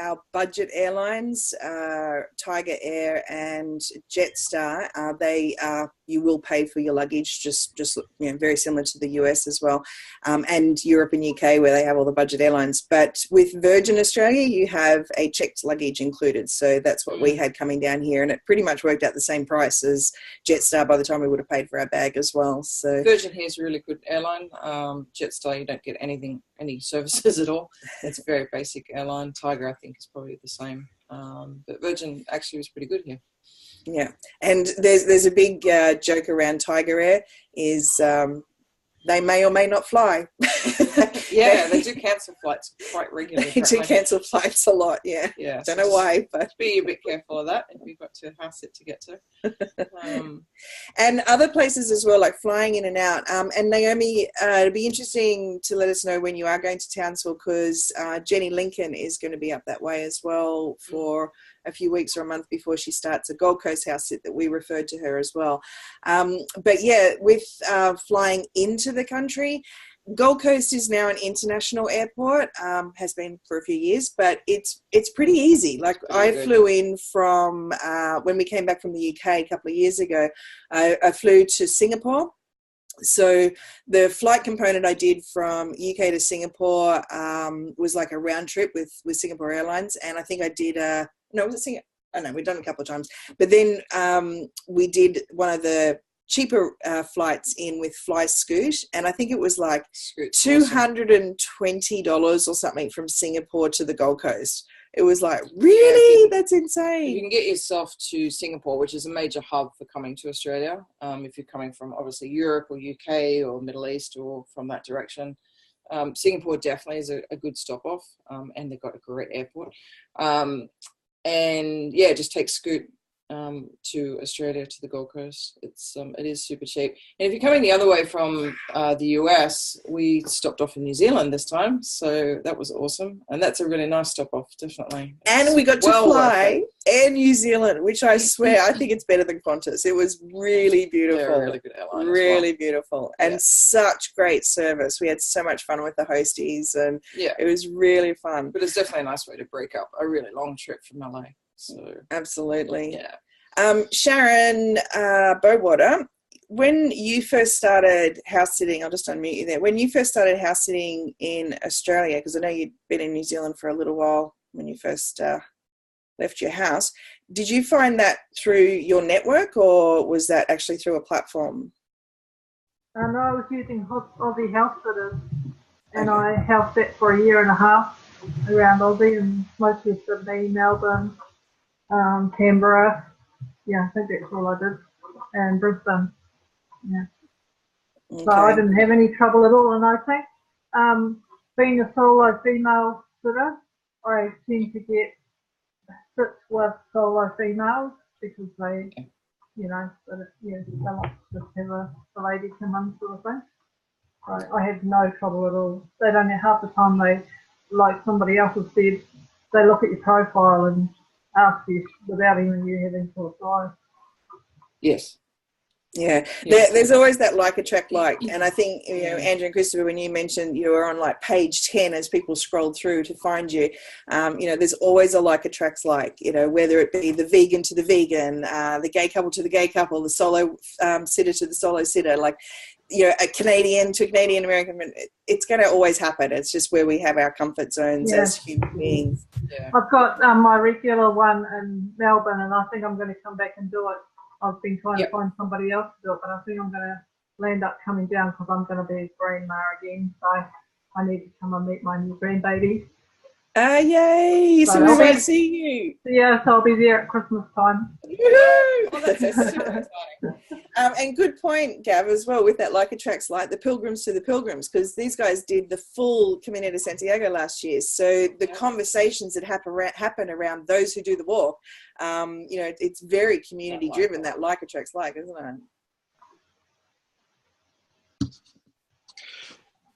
our budget airlines, Tiger Air and Jetstar, you will pay for your luggage, just you know, very similar to the US as well, and Europe and UK where they have all the budget airlines. But with Virgin Australia, you have a checked luggage included. So that's what we had coming down here, and it pretty much worked out the same price as Jetstar by the time we would have paid for our bag as well. So
Virgin here is a really good airline. Jetstar, you don't get any services at all. It's a very basic airline. Tiger, I think, is probably the same. But Virgin actually was pretty good here.
Yeah, and there's a big joke around Tiger Air is they may or may not fly.
Yeah, they do cancel flights quite regularly.
They do cancel flights a lot, yeah. Don't know why, but
be a bit careful of that if you've got to house it to get to.
And other places as well, like flying in and out. And Naomi, it'd be interesting to let us know when you are going to Townsville, because Jenny Lincoln is going to be up that way as well for a few weeks or a month before she starts a Gold Coast house sit that we referred to her as well. But yeah, with flying into the country, Gold Coast is now an international airport, has been for a few years, but it's pretty easy. Like I flew in from, when we came back from the UK a couple of years ago, I flew to Singapore. So the flight component I did from UK to Singapore was like a round trip with Singapore Airlines. And I think I did, was it Singapore? Oh no, we've done it a couple of times. But then we did one of the cheaper flights in with Fly Scoot, and I think it was like $220 or something from Singapore to the Gold Coast. It was like, really? That's insane.
You can get yourself to Singapore, which is a major hub for coming to Australia. If you're coming from obviously Europe or UK or Middle East or from that direction. Singapore definitely is a good stop off, and they've got a great airport. And yeah, just take Scoot to Australia, to the Gold Coast. It is super cheap. And if you're coming the other way from the US, we stopped off in New Zealand this time, so that was awesome, and that's a really nice stop off, definitely.
And we got to fly Air New Zealand, which I swear I think it's better than Qantas. It was really beautiful.
They're a really good airline,
really beautiful, and such great service. We had so much fun with the hosties, and it was really fun.
But it's definitely a nice way to break up a really long trip from LA. So
absolutely. Sharon Bowater, when you first started house sitting, I'll just unmute you there. When you first started house sitting in Australia, because I know you'd been in New Zealand for a little while when you first left your house, did you find that through your network, or was that actually through a platform?
No, I was using Aussie house sitters, and I house sat for 1.5 years around Aussie, and mostly Sydney, Melbourne, Canberra. Yeah, I think that's all I did. And Brisbane. Yeah. Okay. So I didn't have any trouble at all. And I think being a solo female sitter, I tend to get sits with solo females because they, you know, they like to just have a lady come in sort of thing. So I have no trouble at all. They don't have half the time they, like somebody else has said, they look at your profile and ask you without even you having to apply.
Yes.
Yeah,
Yes.
there's always that like, attract, like. And I think, you know, Andrew and Christopher, when you mentioned you were on like page 10 as people scrolled through to find you, you know, there's always a like, attracts, like, you know, whether it be the vegan to the vegan, the gay couple to the gay couple, the solo sitter to the solo sitter, like, you know, a Canadian to a Canadian American, it's going to always happen. It's just where we have our comfort zones as human beings.
Yeah.
I've got my regular one in Melbourne, and I think I'm going to come back and do it. I've been trying to find somebody else to do it, but I think I'm going to land up coming down because I'm going to be a grandma again. So I need to come and meet my new grandbaby.
Yay! So we might see you.
Yeah, so I'll be there at Christmas time.
And good point, Gav, as well, with that like attracts like, the pilgrims to the pilgrims, because these guys did the full Camino de Santiago last year. So the conversations that happen around those who do the walk, you know, it's very community driven, that like attracts like, isn't it?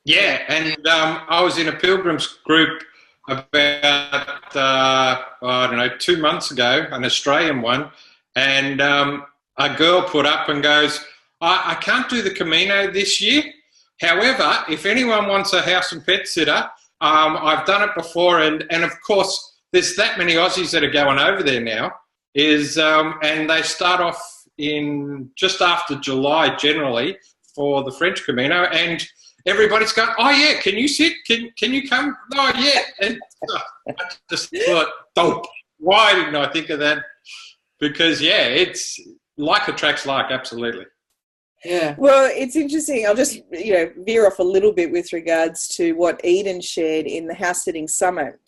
Yeah, and I was in a pilgrims group about, I don't know, 2 months ago, an Australian one, and a girl put up and goes, I can't do the Camino this year. However, if anyone wants a house and pet sitter, I've done it before, and of course, there's that many Aussies that are going over there now, and they start off in just after July generally for the French Camino, and everybody's going, oh yeah, can you sit? Can you come? Oh yeah. And I just thought, dope. Why didn't I think of that? Because yeah, it's like attracts like, absolutely.
Yeah. Well, it's interesting. I'll just, you know, veer off a little bit with regards to what Eden shared in the house sitting summit.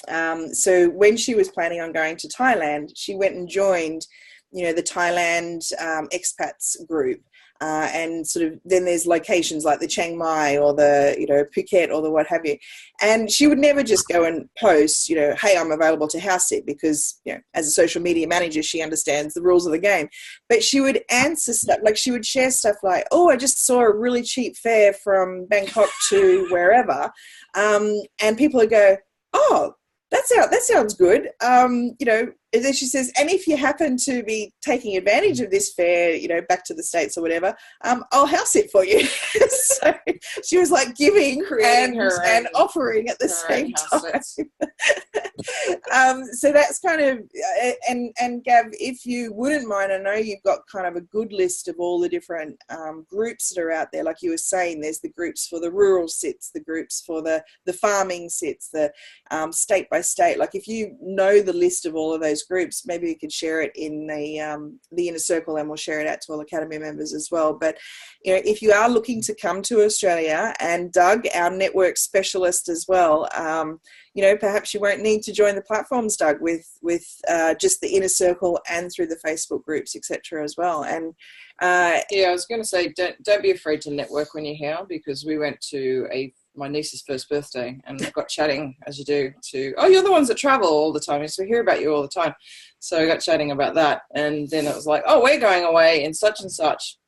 So when she was planning on going to Thailand, she went and joined, you know, the Thailand expats group. And sort of then there's locations like the Chiang Mai or the, you know, Phuket or the what have you. And she would never just go and post, you know, hey, I'm available to house sit, because, you know, as a social media manager, she understands the rules of the game. But she would answer stuff, like she would share stuff like, oh, I just saw a really cheap fare from Bangkok to wherever. And people would go, oh, that sounds good. You know, and then she says, and if you happen to be taking advantage of this fare, you know, back to the States or whatever, I'll house it for you. So she was like giving and offering at the same time. So that's kind of, and Gav, if you wouldn't mind, I know you've got kind of a good list of all the different groups that are out there. Like you were saying, there's the groups for the rural sits, the groups for the farming sits, the state by state. Like if you know the list of all of those groups, maybe you could share it in the inner circle, and we'll share it out to all Academy members as well. But you know, if you are looking to come to Australia, and Doug, our network specialist as well, you know, perhaps you won't need to join the platforms, Doug, with just the inner circle and through the Facebook groups, etc. as well. And
yeah, I was going to say, don't be afraid to network when you're here, because we went to my niece's first birthday and got chatting, as you do, to, oh, you're the ones that travel all the time, so we hear about you all the time. So I got chatting about that, and then it was like, oh, we're going away in such and such.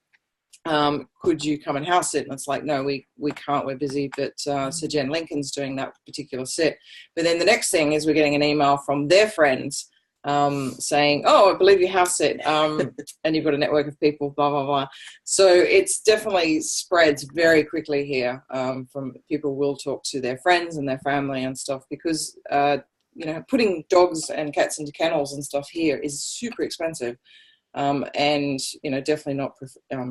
Could you come and house it? And it's like, no, we can't, we're busy. But so Jen Lincoln's doing that particular set. But then the next thing is we're getting an email from their friends saying, oh, I believe you house it, and you've got a network of people, blah, blah, blah. So it's definitely spreads very quickly here. From people will talk to their friends and their family and stuff, because you know, putting dogs and cats into kennels and stuff here is super expensive. And, you know, definitely not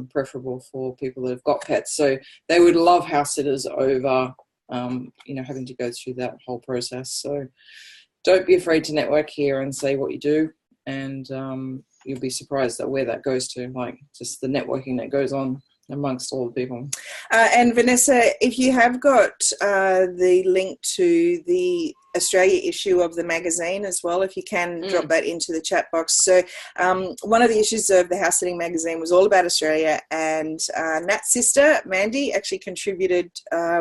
preferable for people that have got pets. So they would love house sitters over, you know, having to go through that whole process. So don't be afraid to network here and say what you do. And you'll be surprised at where that goes to, like just the networking that goes on amongst all the people. And Vanessa, if you have got the link to the
Australia issue of the magazine as well, if you can drop that into the chat box. So one of the issues of the House Sitting magazine was all about Australia, and Nat's sister, Mandy, actually contributed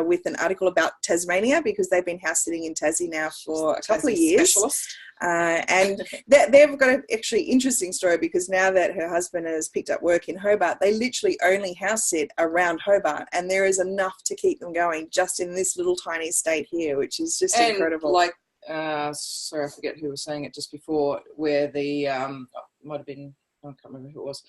with an article about Tasmania, because they've been house sitting in Tassie now for a couple of years. And they've got an actually interesting story, because now that her husband has picked up work in Hobart, they literally only house sit around Hobart, and there is enough to keep them going just in this little tiny state here, which is just incredible.
Like, sorry, I forget who was saying it just before, where the might have been, I can't remember who it was,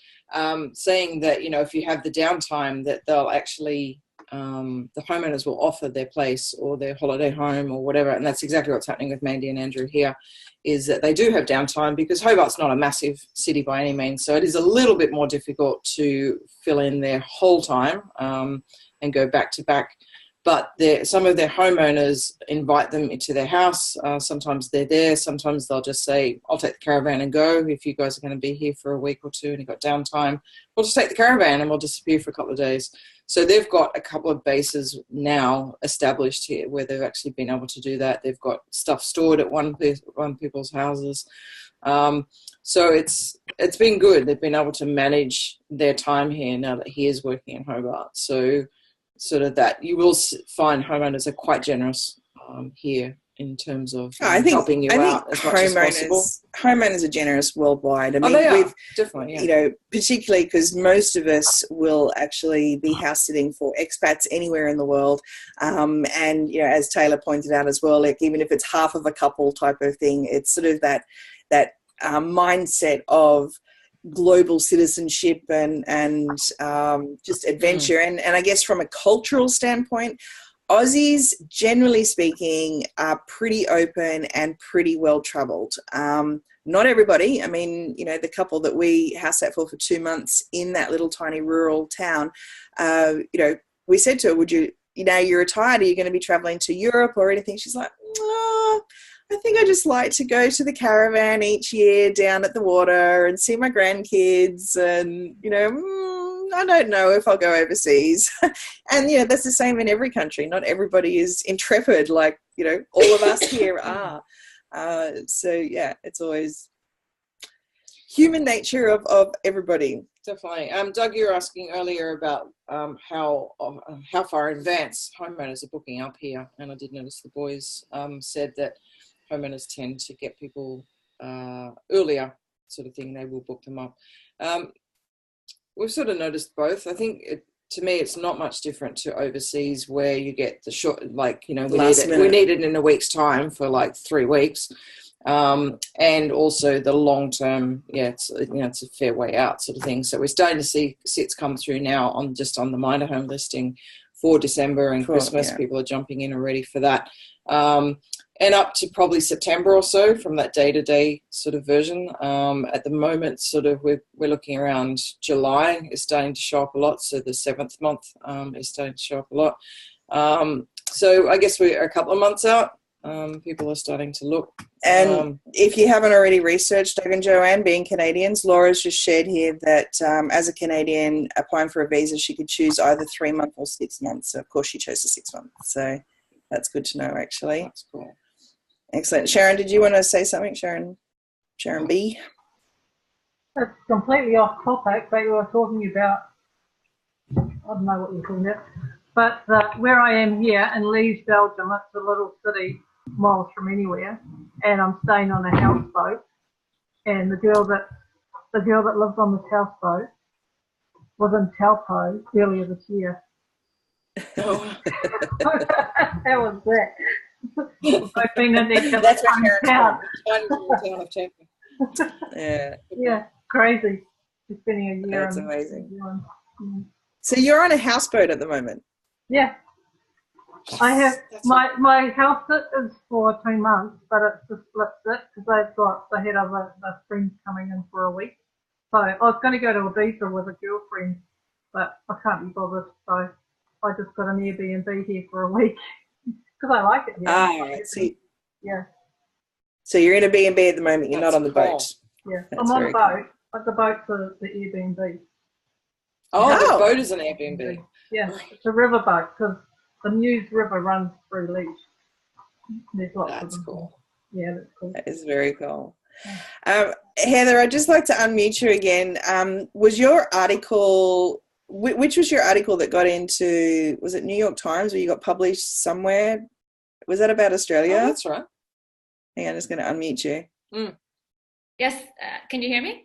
saying that, you know, if you have the downtime, that they'll actually the homeowners will offer their place or their holiday home or whatever, and that's exactly what's happening with Mandy and Andrew here, is that they do have downtime, because Hobart's not a massive city by any means, so it is a little bit more difficult to fill in their whole time and go back to back. But some of their homeowners invite them into their house. Sometimes they're there. Sometimes they'll just say, I'll take the caravan and go. If you guys are going to be here for a week or two and you've got downtime, we'll just take the caravan and we'll disappear for a couple of days. So they've got a couple of bases now established here where they've actually been able to do that. They've got stuff stored at one people's houses. So it's been good. They've been able to manage their time here now that he is working in Hobart. So sort of that you will find homeowners are quite generous here in terms of helping you out as much as possible.
Homeowners are generous worldwide. I mean,
we've definitely,
you know, particularly because most of us will actually be house sitting for expats anywhere in the world. And, you know, as Taylor pointed out as well, like even if it's half of a couple type of thing, it's sort of that mindset of global citizenship and just adventure. And I guess from a cultural standpoint, Aussies, generally speaking, are pretty open and pretty well travelled. Not everybody. I mean, you know, the couple that we house sat for 2 months in that little tiny rural town, you know, we said to her, you're retired, are you going to be travelling to Europe or anything? She's like, no, I think I just like to go to the caravan each year down at the water and see my grandkids, and, you know, I don't know if I'll go overseas. And, you know, that's the same in every country. Not everybody is intrepid like, you know, all of us here are. So, yeah, it's always human nature of everybody.
Definitely. Doug, you were asking earlier about how far in advance homeowners are booking up here, and I did notice the boys said that homeowners tend to get people earlier, sort of thing. They will book them up. We've sort of noticed both. I think to me, it's not much different to overseas, where you get the short, like, you know, we need it in a week's time for like 3 weeks. And also the long term, it's a fair way out sort of thing. So we're starting to see sits come through now on the minor home listing for December and Christmas. Yeah. People are jumping in already for that. And up to probably September or so from that day-to-day sort of version. At the moment, sort of we're looking around July is starting to show up a lot. So the 7th month is starting to show up a lot. So I guess we're a couple of months out. People are starting to look.
And if you haven't already researched, Doug and Joanne, being Canadians, Laura's just shared here that as a Canadian applying for a visa, she could choose either 3 months or 6 months. So, of course, she chose the 6 months. So that's good to know, actually.
That's cool.
Excellent. Sharon, did you want to say something? Sharon B?
That's completely off topic, but you were talking about, I don't know what you're talking about, but where I am here in 𝗲𝗲, Belgium, it's a little city miles from anywhere, and I'm staying on a houseboat, and the girl that lives on this houseboat was in Taupo earlier this year.
Oh.
How was that? I've been in there.
That's where town of Champion.
Yeah, crazy. Just spending a year.
That's amazing. So you're on a houseboat at the moment?
Yeah. I have my house sit is for 2 months, but it's a split sit because they had other friends coming in for a week. So I was going to go to Ibiza with a girlfriend, but I can't be bothered. So I just got an Airbnb here for a week because I like it here.
I see.
Yeah.
So you're in a B&B at the moment. You're not on the boat.
Yeah, I'm on the boat. But the boat's the Airbnb.
Oh, the boat is an Airbnb.
Yeah, it's a river boat because the News River runs through 𝗲𝗲. There's lots
That's
of them.
cool.
Yeah, that's cool.
That is very cool. Heather, I'd just like to unmute you again. Was your article, which was your article that got into, was it New York Times, or you got published somewhere? Was that about Australia?
Oh, that's right.
Hang on, I'm just going to unmute you.
Mm.
Yes, can you hear me?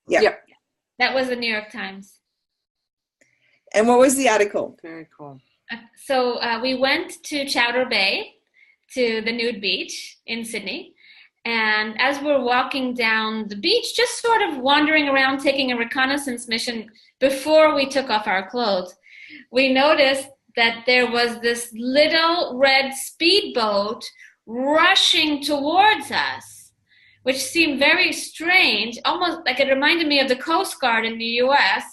Yeah. Yep.
That was the New York Times.
And what was the article?
Very cool.
So we went to Chowder Bay, to the nude beach in Sydney. And as we're walking down the beach, just sort of wandering around, taking a reconnaissance mission before we took off our clothes, we noticed that there was this little red speedboat rushing towards us, which seemed very strange, almost like it reminded me of the Coast Guard in the US.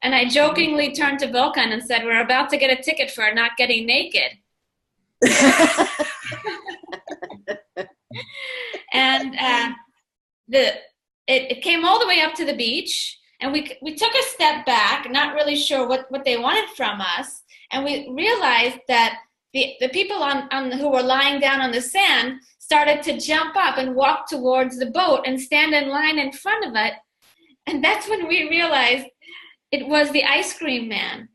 And I jokingly turned to Vulcan and said, we're about to get a ticket for not getting naked. And it came all the way up to the beach, and we took a step back, not really sure what they wanted from us, and we realized that the people who were lying down on the sand started to jump up and walk towards the boat and stand in line in front of it. And that's when we realized it was the ice cream man.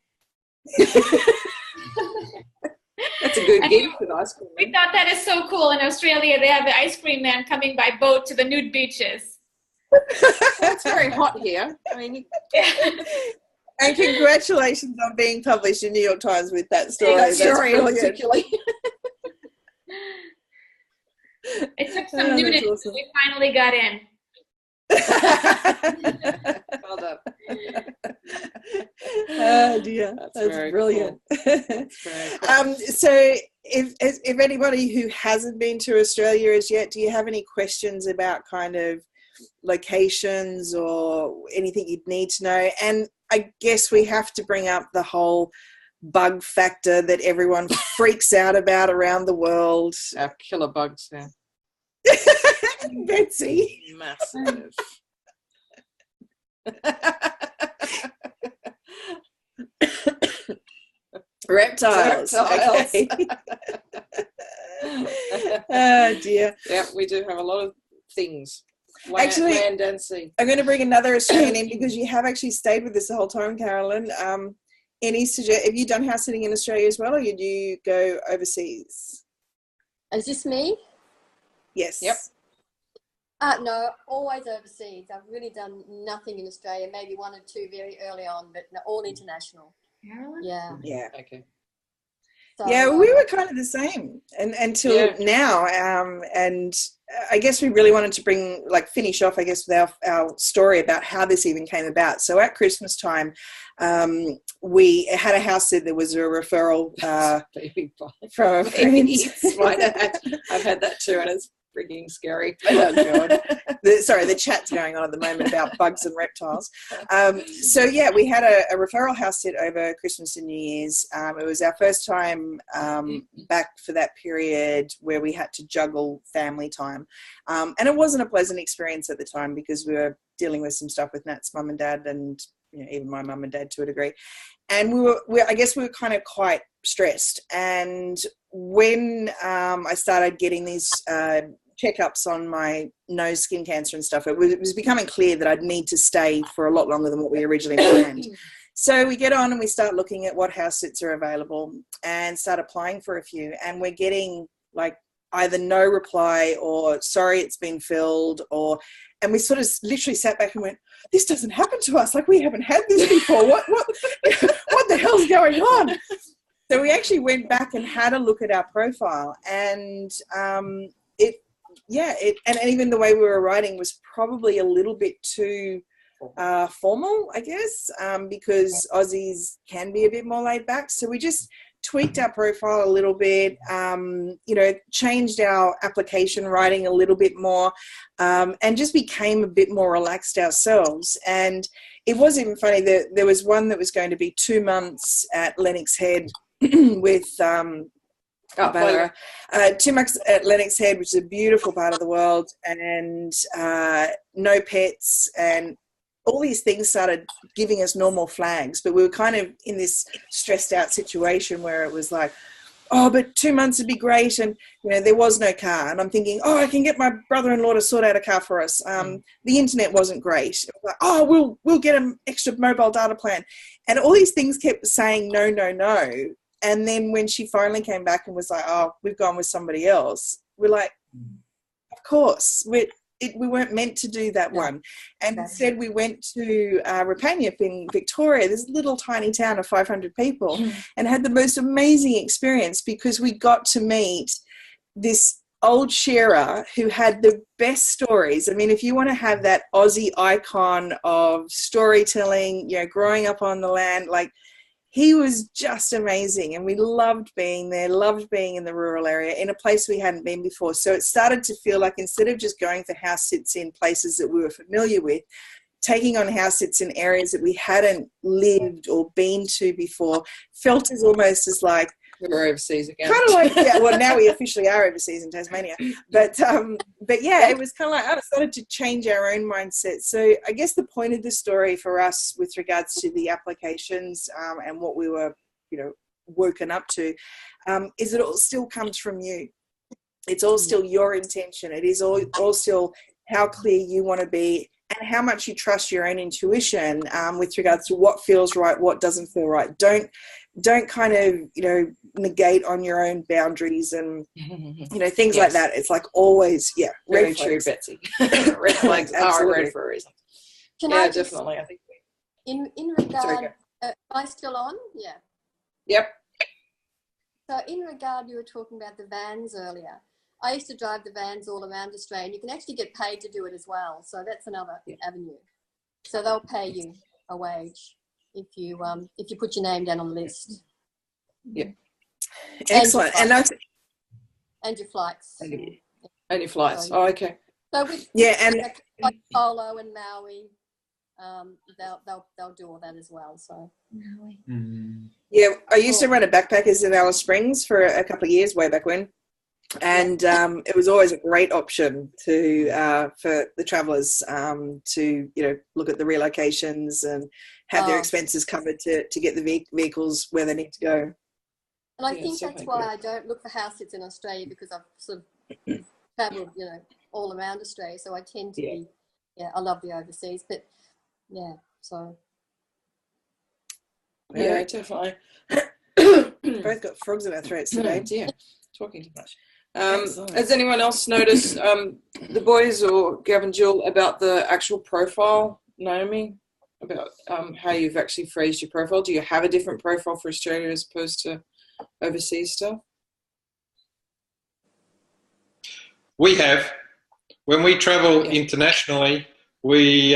That's a good gig for the ice cream man.
We thought that is so cool. In Australia, they have the ice cream man coming by boat to the nude beaches.
It's very hot here. I mean,
and congratulations on being published in New York Times with that story.
That story particularly.
It took some nudity. Awesome. We finally got in.
Well done.
Oh dear, that's brilliant. Cool. That's very cool. So if anybody who hasn't been to Australia as yet, do you have any questions about kind of locations or anything you'd need to know? And I guess we have to bring up the whole bug factor that everyone freaks out about around the world.
Our killer bugs now.
Betsy.
Massive.
Reptiles. Okay. Oh dear.
Yeah, we do have a lot of things.
Actually,
land and sea.
I'm going to bring another Australian in because you have actually stayed with us the whole time, Carolyn. Have you done house sitting in Australia as well, or did you go overseas?
Is this me?
Yes.
Yep.
No, always overseas. I've really done nothing in Australia, maybe one or two very early on, but all international. Yeah.
Yeah.
Okay.
So,
yeah, we were kind of the same until now. And I guess we really wanted to finish off, I guess, with our story about how this even came about. So at Christmas time, we had a house sit. There was a referral from a friend.
I've had that too, and it's freaking scary.
Oh, God. The chat's going on at the moment about bugs and reptiles. So, yeah, we had a referral house sit over Christmas and New Year's. It was our first time back for that period where we had to juggle family time. And it wasn't a pleasant experience at the time because we were dealing with some stuff with Nat's mum and dad and even my mum and dad to a degree. And I guess we were kind of quite stressed. And when I started getting these checkups on my nose, skin cancer and stuff, it was becoming clear that I'd need to stay for a lot longer than what we originally planned. So we get on and we start looking at what house sits are available and start applying for a few. And we're getting either no reply or sorry, it's been filled, and we sort of literally sat back and went, this doesn't happen to us. We haven't had this before. What the hell's going on? So we actually went back and had a look at our profile, and and even the way we were writing was probably a little bit too formal, I guess, because Aussies can be a bit more laid back. So we just tweaked our profile a little bit, changed our application writing a little bit more, and just became a bit more relaxed ourselves. And it was even funny that there was one that was going to be 2 months at Lennox Head with 2 months at Lennox Head, which is a beautiful part of the world, and no pets, and all these things started giving us normal flags. But we were kind of in this stressed out situation where it was like, oh, but 2 months would be great. And, you know, there was no car. And I'm thinking, oh, I can get my brother-in-law to sort out a car for us. The internet wasn't great. It was like, oh, we'll get an extra mobile data plan. And all these things kept saying no, no, no. And then when she finally came back and was like, oh, we've gone with somebody else, we're like, of course, we weren't meant to do that one. And instead we went to 𝗲𝗲𝗶𝘀𝗵 in Victoria, this little tiny town of 500 people, and had the most amazing experience because we got to meet this old sharer who had the best stories. I mean, if you want to have that Aussie icon of storytelling, you know, growing up on the land, like, he was just amazing, and we loved being there, loved being in the rural area, in a place we hadn't been before. So it started to feel like, instead of just going for house sits in places that we were familiar with, taking on house sits in areas that we hadn't lived or been to before felt as almost as like,
we're overseas again.
Kind of like, yeah, well, now we officially are overseas in Tasmania. But yeah, it was kind of like, I started to change our own mindset. So I guess the point of the story for us with regards to the applications and what we were, you know, woken up to, is it all still comes from you. It's all still your intention. It is all still how clear you want to be and how much you trust your own intuition with regards to what feels right, what doesn't feel right. Don't kind of, you know, negate on your own boundaries and, you know, things like that. It's like always, yeah.
Very true, Betsy. Red flags are red for a reason.
Can
yeah,
I just,
definitely. I think
in regard, am I still on? Yeah.
Yep.
So in regard, you were talking about the vans earlier. I used to drive the vans all around Australia, and you can actually get paid to do it as well. So that's another avenue. So they'll pay you a wage if you put your name down on the list.
Yeah.
Excellent. And
your flights.
And your flights. Oh, okay.
So with like Polo and Maui, they'll do all that as well. So
yeah, I used to run a backpackers in Alice Springs for a couple of years way back when. And it was always a great option to for the travellers to, you know, look at the relocations and have their expenses covered to get the vehicles where they need to go.
And I think that's why I don't look for house sits in Australia, because I've sort of travelled, you know, all around Australia. So I tend to be, I love the overseas, but so.
Yeah, definitely.
Both got frogs in our throats today.
Yeah, talking too much. Has anyone else noticed, the boys or Gav and Jill, about the actual profile, Naomi, about how you've actually phrased your profile? Do you have a different profile for Australia as opposed to overseas stuff?
We have. When we travel internationally, we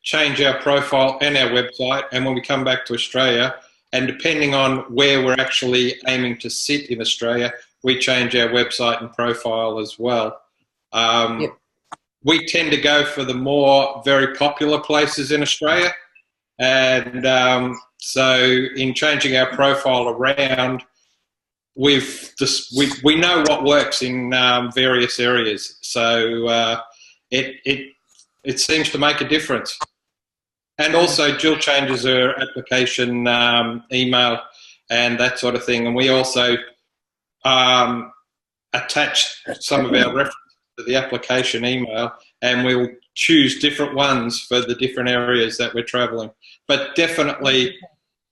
change our profile and our website, and when we come back to Australia, and depending on where we're actually aiming to sit in Australia, we change our website and profile as well. We tend to go for the more very popular places in Australia. And so in changing our profile around, we know what works in various areas. So it seems to make a difference. And also Jill changes her application email and that sort of thing. And we also attach some of our references to the application email, and we'll choose different ones for the different areas that we're traveling. But definitely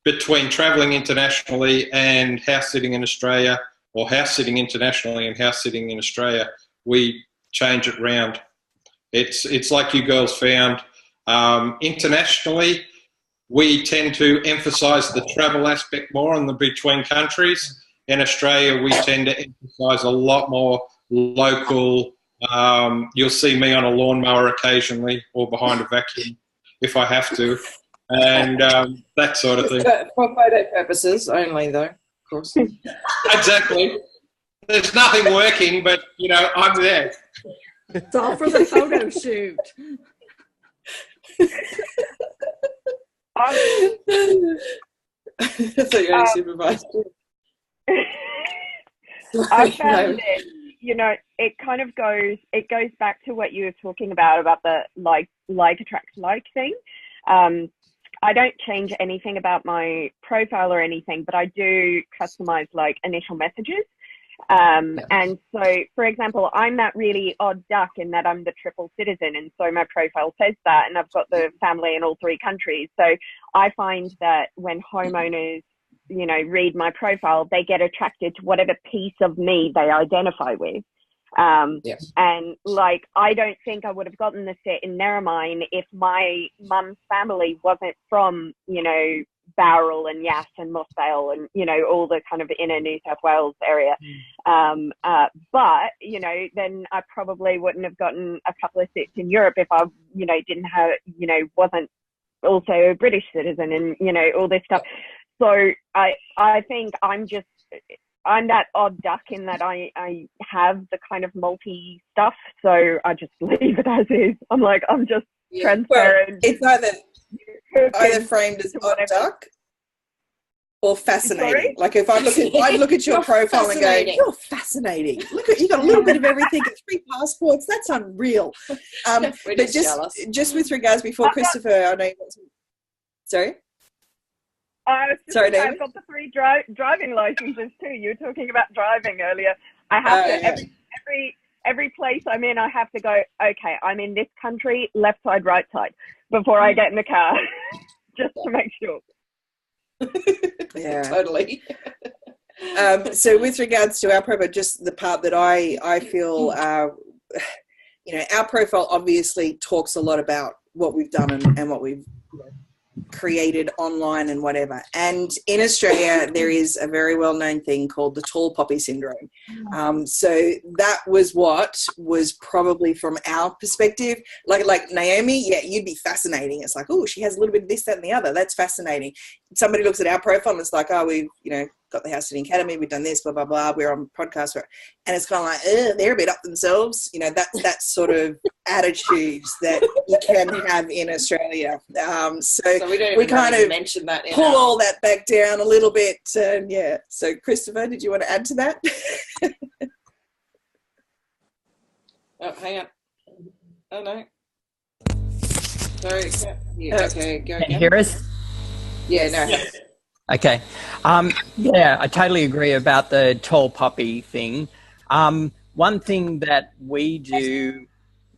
between traveling internationally and house sitting in Australia, or house sitting internationally and house sitting in Australia, we change it round. It's like you girls found. Internationally, we tend to emphasise the travel aspect more in the between countries. In Australia, we tend to emphasise a lot more local. You'll see me on a lawnmower occasionally, or behind a vacuum if I have to, and that sort of thing.
For photo purposes only, though, of course.
Exactly. There's nothing working, but, you know, I'm there.
It's all for the photo shoot.
That's what you're supervised.
I found it, you know, it goes back to what you were talking about the like attracts like thing. I don't change anything about my profile or anything, but I do customize like initial messages. And so, for example, I'm that really odd duck in that I'm the triple citizen. And so my profile says that, and I've got the family in all 3 countries. So I find that when homeowners, you know, read my profile, they get attracted to whatever piece of me they identify with. And like, I don't think I would have gotten the set in Narromine if my mum's family wasn't from, you know, Bowral and Yass and Mossvale and, you know, all the kind of inner New South Wales area. But, you know, then I probably wouldn't have gotten a couple of sets in Europe if I, you know, didn't have, you know, wasn't also a British citizen and, you know, all this stuff. So I think I'm that odd duck in that I have the kind of multi stuff. So I just leave it as is. I'm like, I'm just transparent.
Well, it's either framed as odd duck or fascinating.
Sorry?
Like if I'd look at your profile and go, you're fascinating. Look at, you got a little bit of everything, 3 passports. That's unreal. But just with regards, before Christopher, I know you want to, sorry?
Sorry, David? I've got the 3 driving licenses too. You were talking about driving earlier. I have to, every place I'm in, I have to go, okay, I'm in this country, left side, right side, before I get in the car, just to make sure.
Yeah, totally. So with regards to our profile, just the part that I feel, you know, our profile obviously talks a lot about what we've done and what we've created online and whatever. And in Australia, there is a very well-known thing called the tall poppy syndrome. So that was what was probably from our perspective, like Naomi, yeah, you'd be fascinating. It's like, oh, she has a little bit of this, that, and the other. That's fascinating. Somebody looks at our profile and it's like, oh, we've, you know, got the House Sitting Academy, we've done this, blah, blah, blah, we're on podcast, and it's kind of like, they're a bit up themselves, you know, that sort of attitudes that you can have in Australia. So we kind of mention that pull all that back down a little bit, and yeah. So Christopher, did you want to add to that?
Oh, hang on. Oh no. Sorry. Yeah, okay, go again.
Can you hear us?
Yeah, no.
Okay. Yeah, I totally agree about the tall poppy thing. One thing that we do,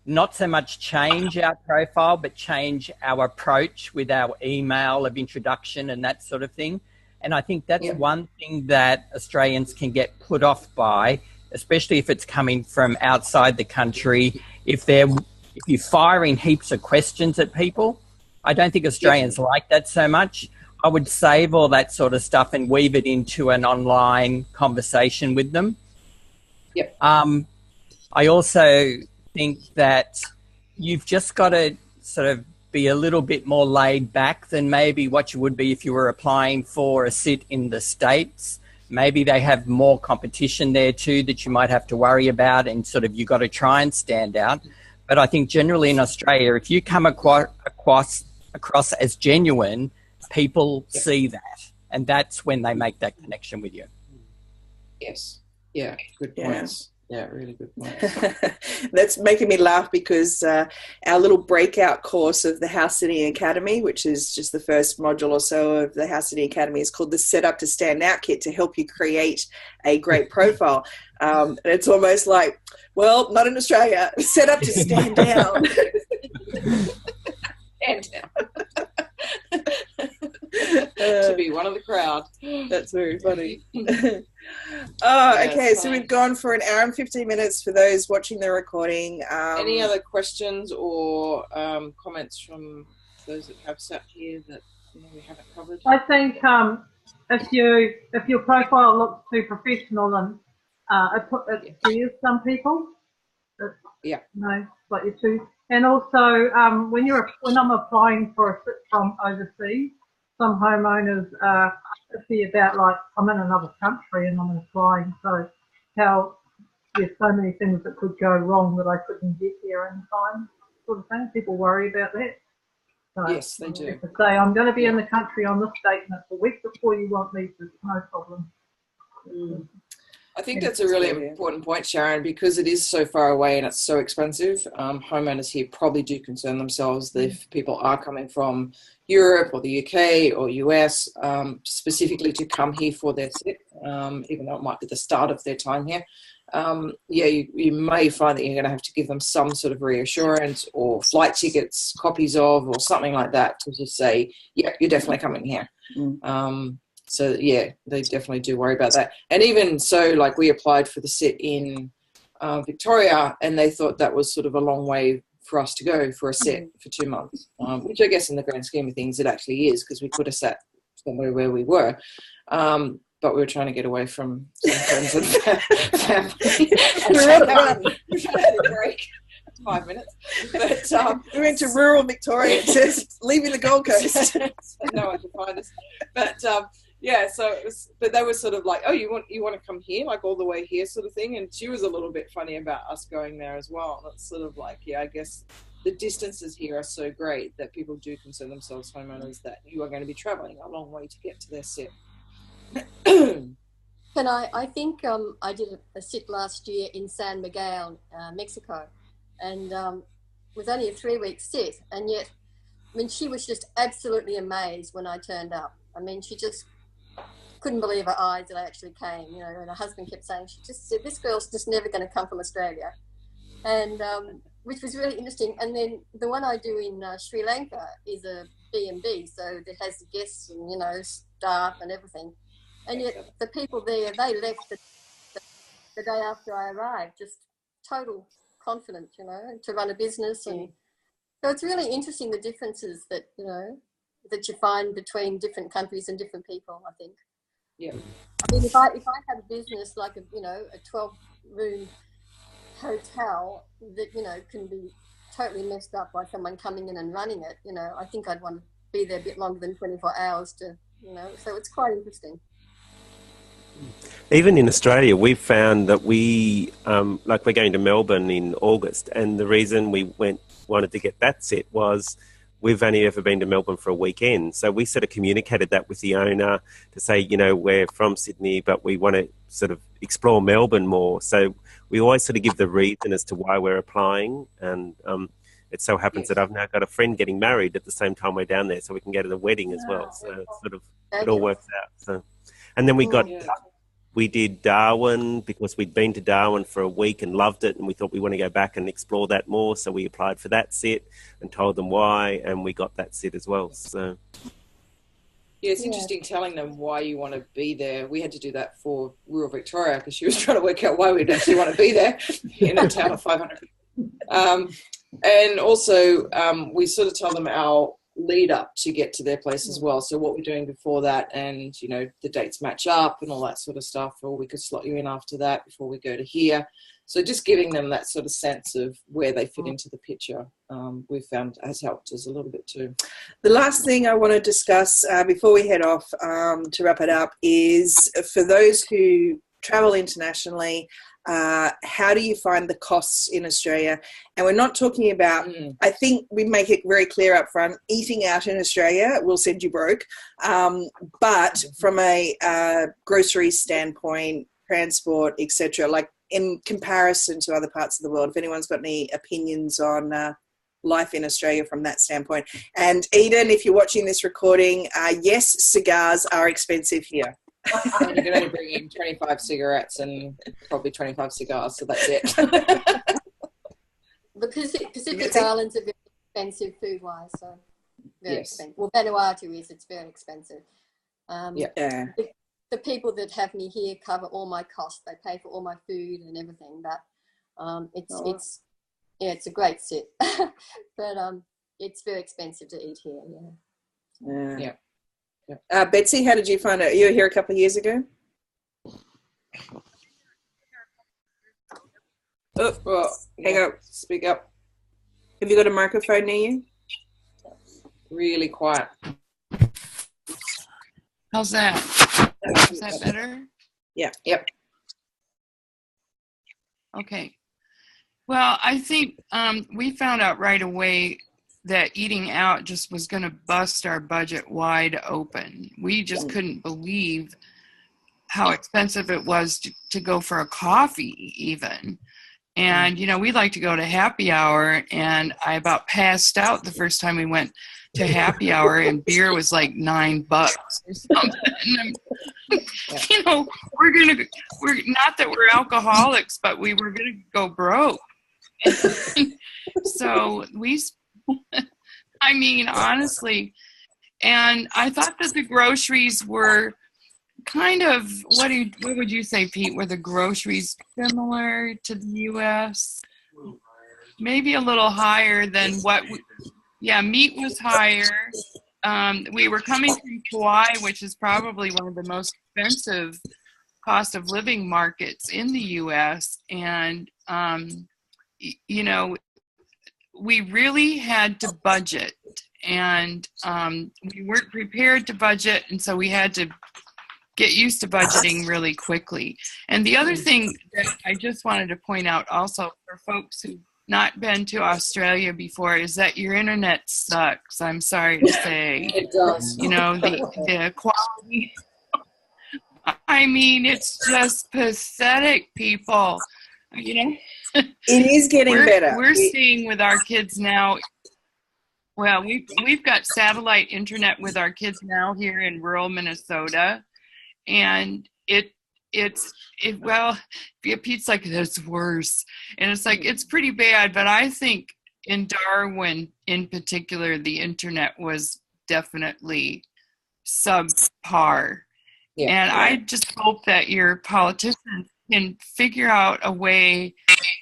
not so much change our profile, but change our approach with our email of introduction and that sort of thing. And I think that's one thing that Australians can get put off by, especially if it's coming from outside the country. If you're firing heaps of questions at people, I don't think Australians like that so much. I would save all that sort of stuff and weave it into an online conversation with them.
Yep.
I also think that you've just got to sort of be a little bit more laid back than maybe what you would be if you were applying for a sit in the States. Maybe they have more competition there too that you might have to worry about, and sort of you got to try and stand out. But I think generally in Australia, if you come across as genuine, people see that, and that's when they make that connection with you.
Yes. Yeah. Good points. Yeah, really good points.
That's making me laugh because our little breakout course of the House Sitting Academy, which is just the first module or so of the House Sitting Academy, is called the Set Up to Stand Out Kit to help you create a great profile. And it's almost like, well, not in Australia. Set up to stand down.
Stand down. To be one of the crowd.
That's very funny. Okay, so we've gone for 1 hour and 15 minutes for those watching the recording.
Any other questions or comments from those that have sat here that we haven't covered?
I think if your profile looks too professional, and it scares some people. Like you're too. And also, when I'm applying for a sit from overseas, some homeowners see about, like, I'm in another country and I'm applying, so how there's so many things that could go wrong that I couldn't get here in time, sort of thing. People worry about that. So
yes, they do.
If I say I'm going to be in the country on this date and it's a week before you want me, there's no problem.
I think that's a really important point, Sharon, because it is so far away and it's so expensive. Homeowners here probably do concern themselves that if people are coming from Europe or the UK or US specifically to come here for their sit, even though it might be the start of their time here, you may find that you're going to have to give them some sort of reassurance or flight tickets, copies of, or something like that to just say, yeah, you're definitely coming here. So yeah, they definitely do worry about that. And even so, like we applied for the sit in Victoria, and they thought that was sort of a long way for us to go for a sit for 2 months, which I guess in the grand scheme of things it actually is, because we could have sat somewhere where we were. But we were trying to get away from some friends and family.
We're on a run.
We had a break. 5 minutes. But
we went to rural Victoria, just leaving the Gold Coast.
No one could find us. But yeah, so it was, but they were sort of like, oh, you want to come here, like all the way here sort of thing. And she was a little bit funny about us going there as well. And it's sort of like, yeah, I guess the distances here are so great that people do concern themselves, homeowners, that you are going to be traveling a long way to get to their sit.
I think I did a sit last year in San Miguel, Mexico, and it was only a 3-week sit, and yet, I mean, she was just absolutely amazed when I turned up. I mean, she just couldn't believe her eyes that I actually came, you know, and her husband kept saying, she just said, this girl's just never going to come from Australia, and which was really interesting. And then the one I do in Sri Lanka is a B&B, so it has guests and, you know, staff and everything. And yet the people there, they left the day after I arrived, just total confidence, you know, to run a business. And so it's really interesting, the differences that, you know, that you find between different countries and different people, I think.
Yeah.
I mean, if I had a business like a, you know, a 12-room hotel that, you know, can be totally messed up by someone coming in and running it, you know, I think I'd want to be there a bit longer than 24 hours to, you know, so it's quite interesting.
Even in Australia, we've found that we, like we're going to Melbourne in August, and the reason we wanted to get that set was we've only ever been to Melbourne for a weekend. So we sort of communicated that with the owner to say, you know, we're from Sydney, but we want to sort of explore Melbourne more. So we always sort of give the reason as to why we're applying. And it so happens that I've now got a friend getting married at the same time we're down there, so we can go to the wedding as well. So it's sort of, it all works out. So, and then we got... We did Darwin because we'd been to Darwin for a week and loved it, and we thought we want to go back and explore that more. So we applied for that sit and told them why, and we got that sit as well. So
yeah, it's interesting telling them why you want to be there. We had to do that for rural Victoria because she was trying to work out why we'd actually want to be there in a town of 500 people. And also we sort of tell them our lead up to get to their place as well, so what we're doing before that, and you know, the dates match up and all that sort of stuff, or we could slot you in after that before we go to here. So just giving them that sort of sense of where they fit into the picture, we've found has helped us a little bit too.
The last thing I want to discuss before we head off to wrap it up is for those who travel internationally, how do you find the costs in Australia? And we're not talking about, I think we make it very clear up front, eating out in Australia will send you broke. But from a grocery standpoint, transport, etc., like in comparison to other parts of the world, if anyone's got any opinions on life in Australia from that standpoint. And Eden, if you're watching this recording, yes, cigars are expensive here.
You can only bring in 25 cigarettes and probably 25 cigars, so that's it.
The Pacific Islands are very expensive food-wise, so very expensive. Well, Vanuatu is, it's very expensive. The people that have me here cover all my costs. They pay for all my food and everything, but it's a great sit. But it's very expensive to eat here,
Yeah. Betsy, how did you find it? You were here a couple of years ago? Hang on, speak up. Have you got a microphone near you?
Really quiet.
How's that? Is that better?
Yeah. Yep.
Okay. Well, I think we found out right away that eating out just was going to bust our budget wide open. We just couldn't believe how expensive it was to go for a coffee even. And, you know, we like to go to happy hour, and I about passed out the first time we went to happy hour, and beer was like $9 or something. You know, we're not that we're alcoholics, but we were going to go broke. So I mean, honestly, and I thought that the groceries were kind of, what would you say, Pete? Were the groceries similar to the U.S.? Maybe a little higher than what? Meat was higher. We were coming from Kauai, which is probably one of the most expensive cost of living markets in the U.S. And you know, we really had to budget, and we weren't prepared to budget, and so we had to get used to budgeting really quickly. And the other thing that I just wanted to point out also for folks who've not been to Australia before is that your internet sucks. I'm sorry to say.
It does.
You know, the quality. I mean, it's just pathetic, people. You know?
It is getting better.
We're seeing with our kids now. Well, we've got satellite internet with our kids now here in rural Minnesota. And well, Pete's like, that's worse. And it's like, it's pretty bad. But I think in Darwin in particular, the internet was definitely subpar. Yeah. And I just hope that your politicians can figure out a way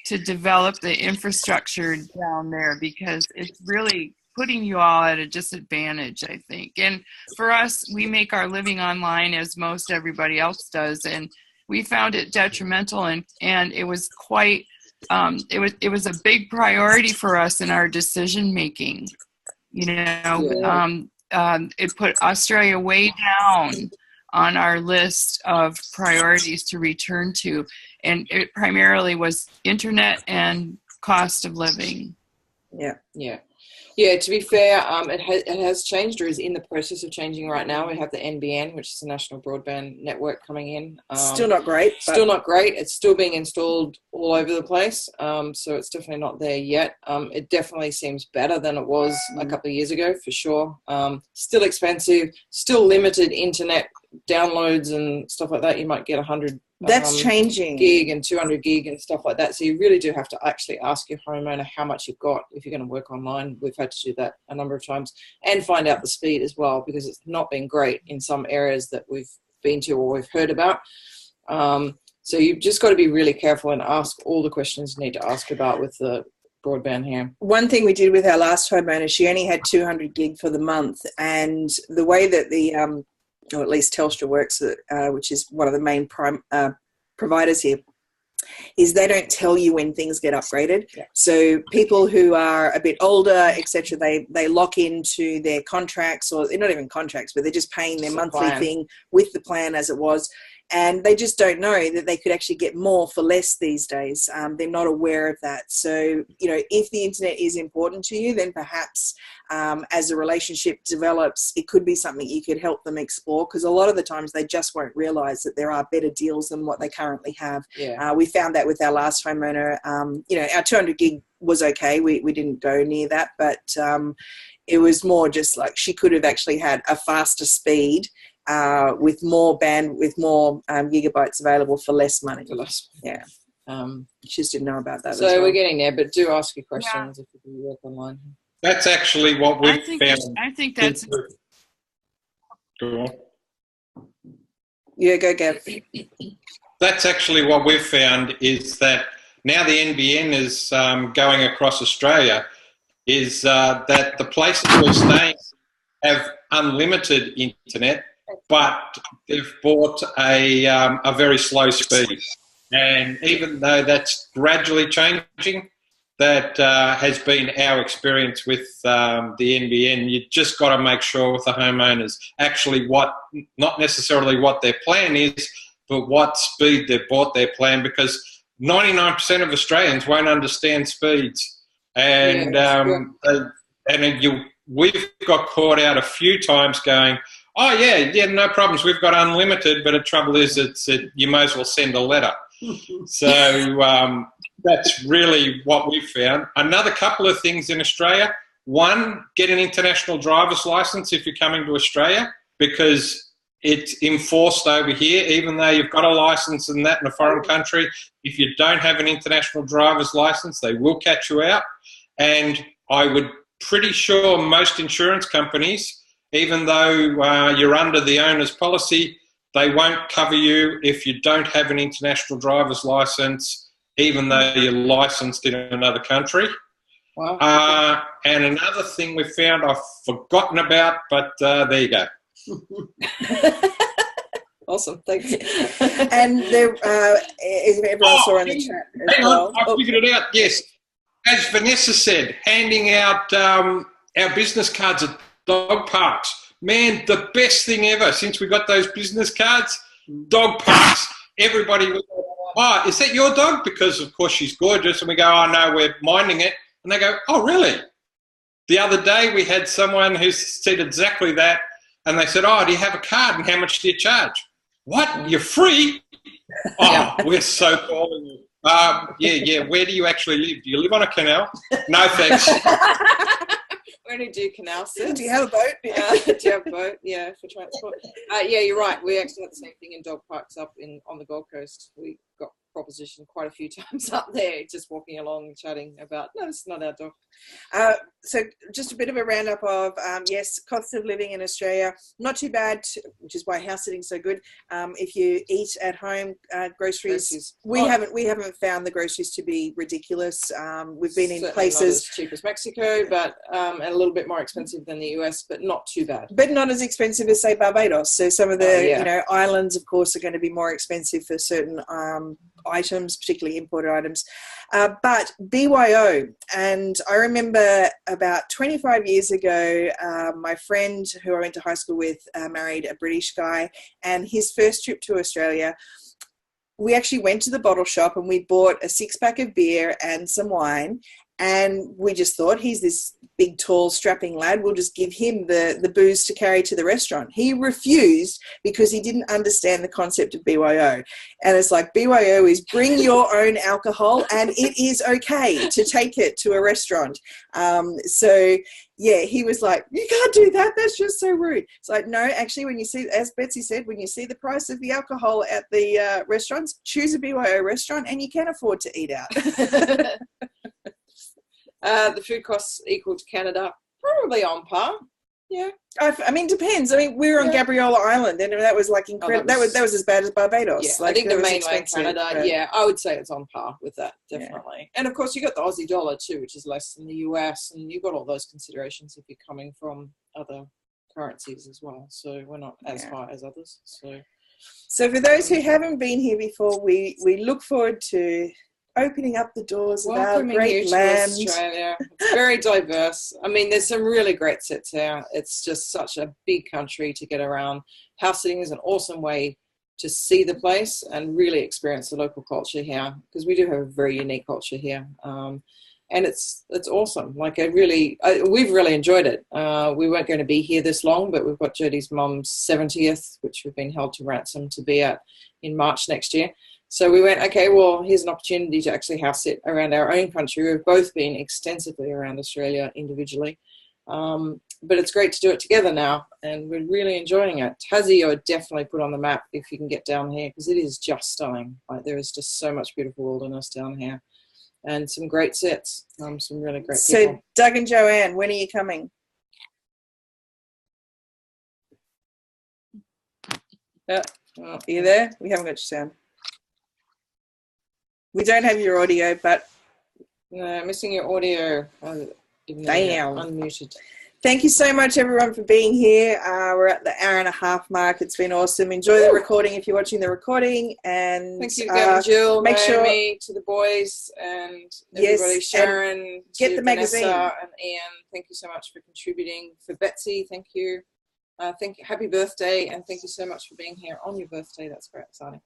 to develop the infrastructure down there, because it's really putting you all at a disadvantage, I think. And for us, we make our living online as most everybody else does, and we found it detrimental, and it was quite it was a big priority for us in our decision making. You know, it put Australia way down on our list of priorities to return to, and it primarily was internet and cost of living.
Yeah, to be fair, it has changed, or is in the process of changing right now. We have the NBN, which is the National Broadband Network, coming in.
Still not great.
Still not great. It's still being installed all over the place, so it's definitely not there yet. It definitely seems better than it was a couple of years ago, for sure. Still expensive, still limited internet downloads and stuff like that. You might get 100
that's changing
gig and 200 gig and stuff like that, so you really do have to actually ask your homeowner how much you've got if you're going to work online. We've had to do that a number of times, and find out the speed as well, because it's not been great in some areas that we've been to or we've heard about. So you've just got to be really careful and ask all the questions you need to ask about with the broadband here.
One thing we did with our last homeowner, she only had 200 gig for the month, and the way that the or at least Telstra works, which is one of the main providers here, is they don't tell you when things get upgraded. Yeah. So people who are a bit older, etc., they lock into their contracts, or they're not even contracts, but they're just paying their monthly thing with the plan as it was. And they just don't know that they could actually get more for less these days. They're not aware of that. So, you know, if the internet is important to you, then perhaps as the relationship develops, it could be something you could help them explore, because a lot of the times they just won't realize that there are better deals than what they currently have. Yeah. We found that with our last homeowner. You know, our 200 gig was okay. We didn't go near that, but it was more just like she could have actually had a faster speed with more more gigabytes available for less money. Yeah. She just didn't know about that.
So we're getting there, but do ask your questions if you work online.
That's actually what we've found.
I think that's...
Go on.
Yeah, go, Gav.
That's actually what we've found, is that now the NBN is going across Australia, is that the places we're staying have unlimited internet, but they've bought a very slow speed. And even though that's gradually changing, that has been our experience with the NBN. You just got to make sure with the homeowners actually not necessarily what their plan is, but what speed they've bought their plan, because 99% of Australians won't understand speeds. And we've got caught out a few times going, Oh, yeah, no problems. We've got unlimited, but the trouble is you may as well send a letter. So that's really what we've found. Another couple of things in Australia. One, get an international driver's license if you're coming to Australia, because it's enforced over here. Even though you've got a license and that in a foreign country, if you don't have an international driver's license, they will catch you out. And I would pretty sure most insurance companies, even though you're under the owner's policy, they won't cover you if you don't have an international driver's license, even though you're licensed in another country. Wow. And another thing we found I've forgotten about, but there you go.
Awesome, thanks.
And there, as everyone saw in the chat as well.
I figured it out, yes. As Vanessa said, handing out our business cards at dog parks. Man, the best thing ever since we got those business cards. Dog parks. Everybody was like, oh, is that your dog? Because, of course, she's gorgeous. And we go, oh, no, we're minding it. And they go, oh, really? The other day we had someone who said exactly that. And they said, oh, do you have a card and how much do you charge? What? You're free? Oh, we're so calling you. Yeah. Where do you actually live? Do you live on a canal? No, thanks.
We only do canal sits.
Do you have a boat?
Do you have a boat? Yeah, for transport. Yeah, you're right. We actually had the same thing in dog parks up on the Gold Coast. We got propositioned quite a few times up there, just walking along and chatting about, no, this is not our dog.
So just a bit of a roundup of, yes, cost of living in Australia, not too bad, which is why house sitting is so good. If you eat at home, groceries. We haven't found the groceries to be ridiculous. We've been in places
not as cheap as Mexico, but and a little bit more expensive than the US, but not too bad.
But not as expensive as, say, Barbados. So some of the islands, of course, are going to be more expensive for certain items, particularly imported items. But BYO, and I remember about 25 years ago, my friend who I went to high school with married a British guy, and his first trip to Australia, we actually went to the bottle shop and we bought a 6-pack of beer and some wine. And we just thought, he's this big, tall, strapping lad. We'll just give him the booze to carry to the restaurant. He refused because he didn't understand the concept of BYO. And it's like, BYO is bring your own alcohol, and it is okay to take it to a restaurant. So, yeah, he was like, you can't do that. That's just so rude. It's like, no, actually, when you see, as Betsy said, when you see the price of the alcohol at the restaurants, choose a BYO restaurant and you can afford to eat out.
The food costs equal to Canada, probably on par. Yeah,
I mean, depends. I mean, we were on Gabriola Island, and that was like incredible. That was as bad as Barbados.
Yeah,
like,
I think the mainland Canada.
But...
yeah, I would say it's on par with that, definitely. Yeah. And of course, you got the Aussie dollar too, which is less than the US, and you've got all those considerations if you're coming from other currencies as well. So we're not as high as others.
So for those who haven't been here before, we look forward to opening up the doors of our great land.
Australia. It's very diverse. I mean, there's some really great sets here. It's just such a big country to get around. House sitting is an awesome way to see the place and really experience the local culture here, because we do have a very unique culture here. And it's awesome. Like we've really enjoyed it. We weren't going to be here this long, but we've got Jodie's mum's 70th, which we've been held to ransom to be at in March next year. So we went, okay, well, here's an opportunity to actually house sit around our own country. We've both been extensively around Australia individually. But it's great to do it together now, and we're really enjoying it. Tassie, I would definitely put on the map if you can get down here, because it is just stunning. Like, there is just so much beautiful wilderness down here, and some great sets, some really great people.
So, Doug and Joanne, when are you coming? Yeah, are you there? We haven't got your sound. We don't have your audio, but...
No, missing your audio.
Damn.
Unmuted.
Thank you so much, everyone, for being here. We're at the hour-and-a-half mark. It's been awesome. Enjoy the recording if you're watching the recording. And
thank you, Gavin, Jill, Naomi, to the boys, and everybody, Sharon, and
get the magazine.
Vanessa and Ian. Thank you so much for contributing. For Betsy, thank you. Happy birthday, and thank you so much for being here on your birthday. That's very exciting.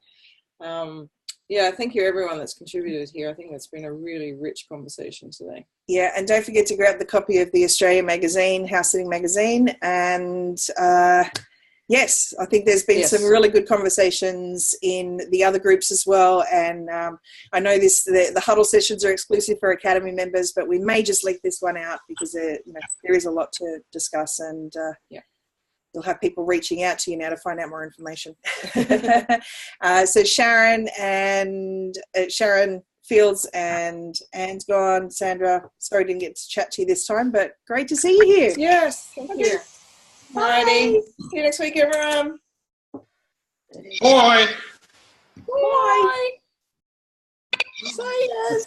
Yeah, thank you everyone that's contributed here. I think it's been a really rich conversation today.
Yeah, and don't forget to grab the copy of the Australia magazine, House Sitting magazine, and Yes, I think there's been some really good conversations in the other groups as well. And I know the huddle sessions are exclusive for Academy members, but we may just leak this one out because there is a lot to discuss, and you'll have people reaching out to you now to find out more information. So Sharon Fields and Anne's gone. Sandra, sorry didn't get to chat to you this time, but great to see you here.
Yes, thank you. Alrighty. See you next week, everyone.
Bye.
Bye. Bye.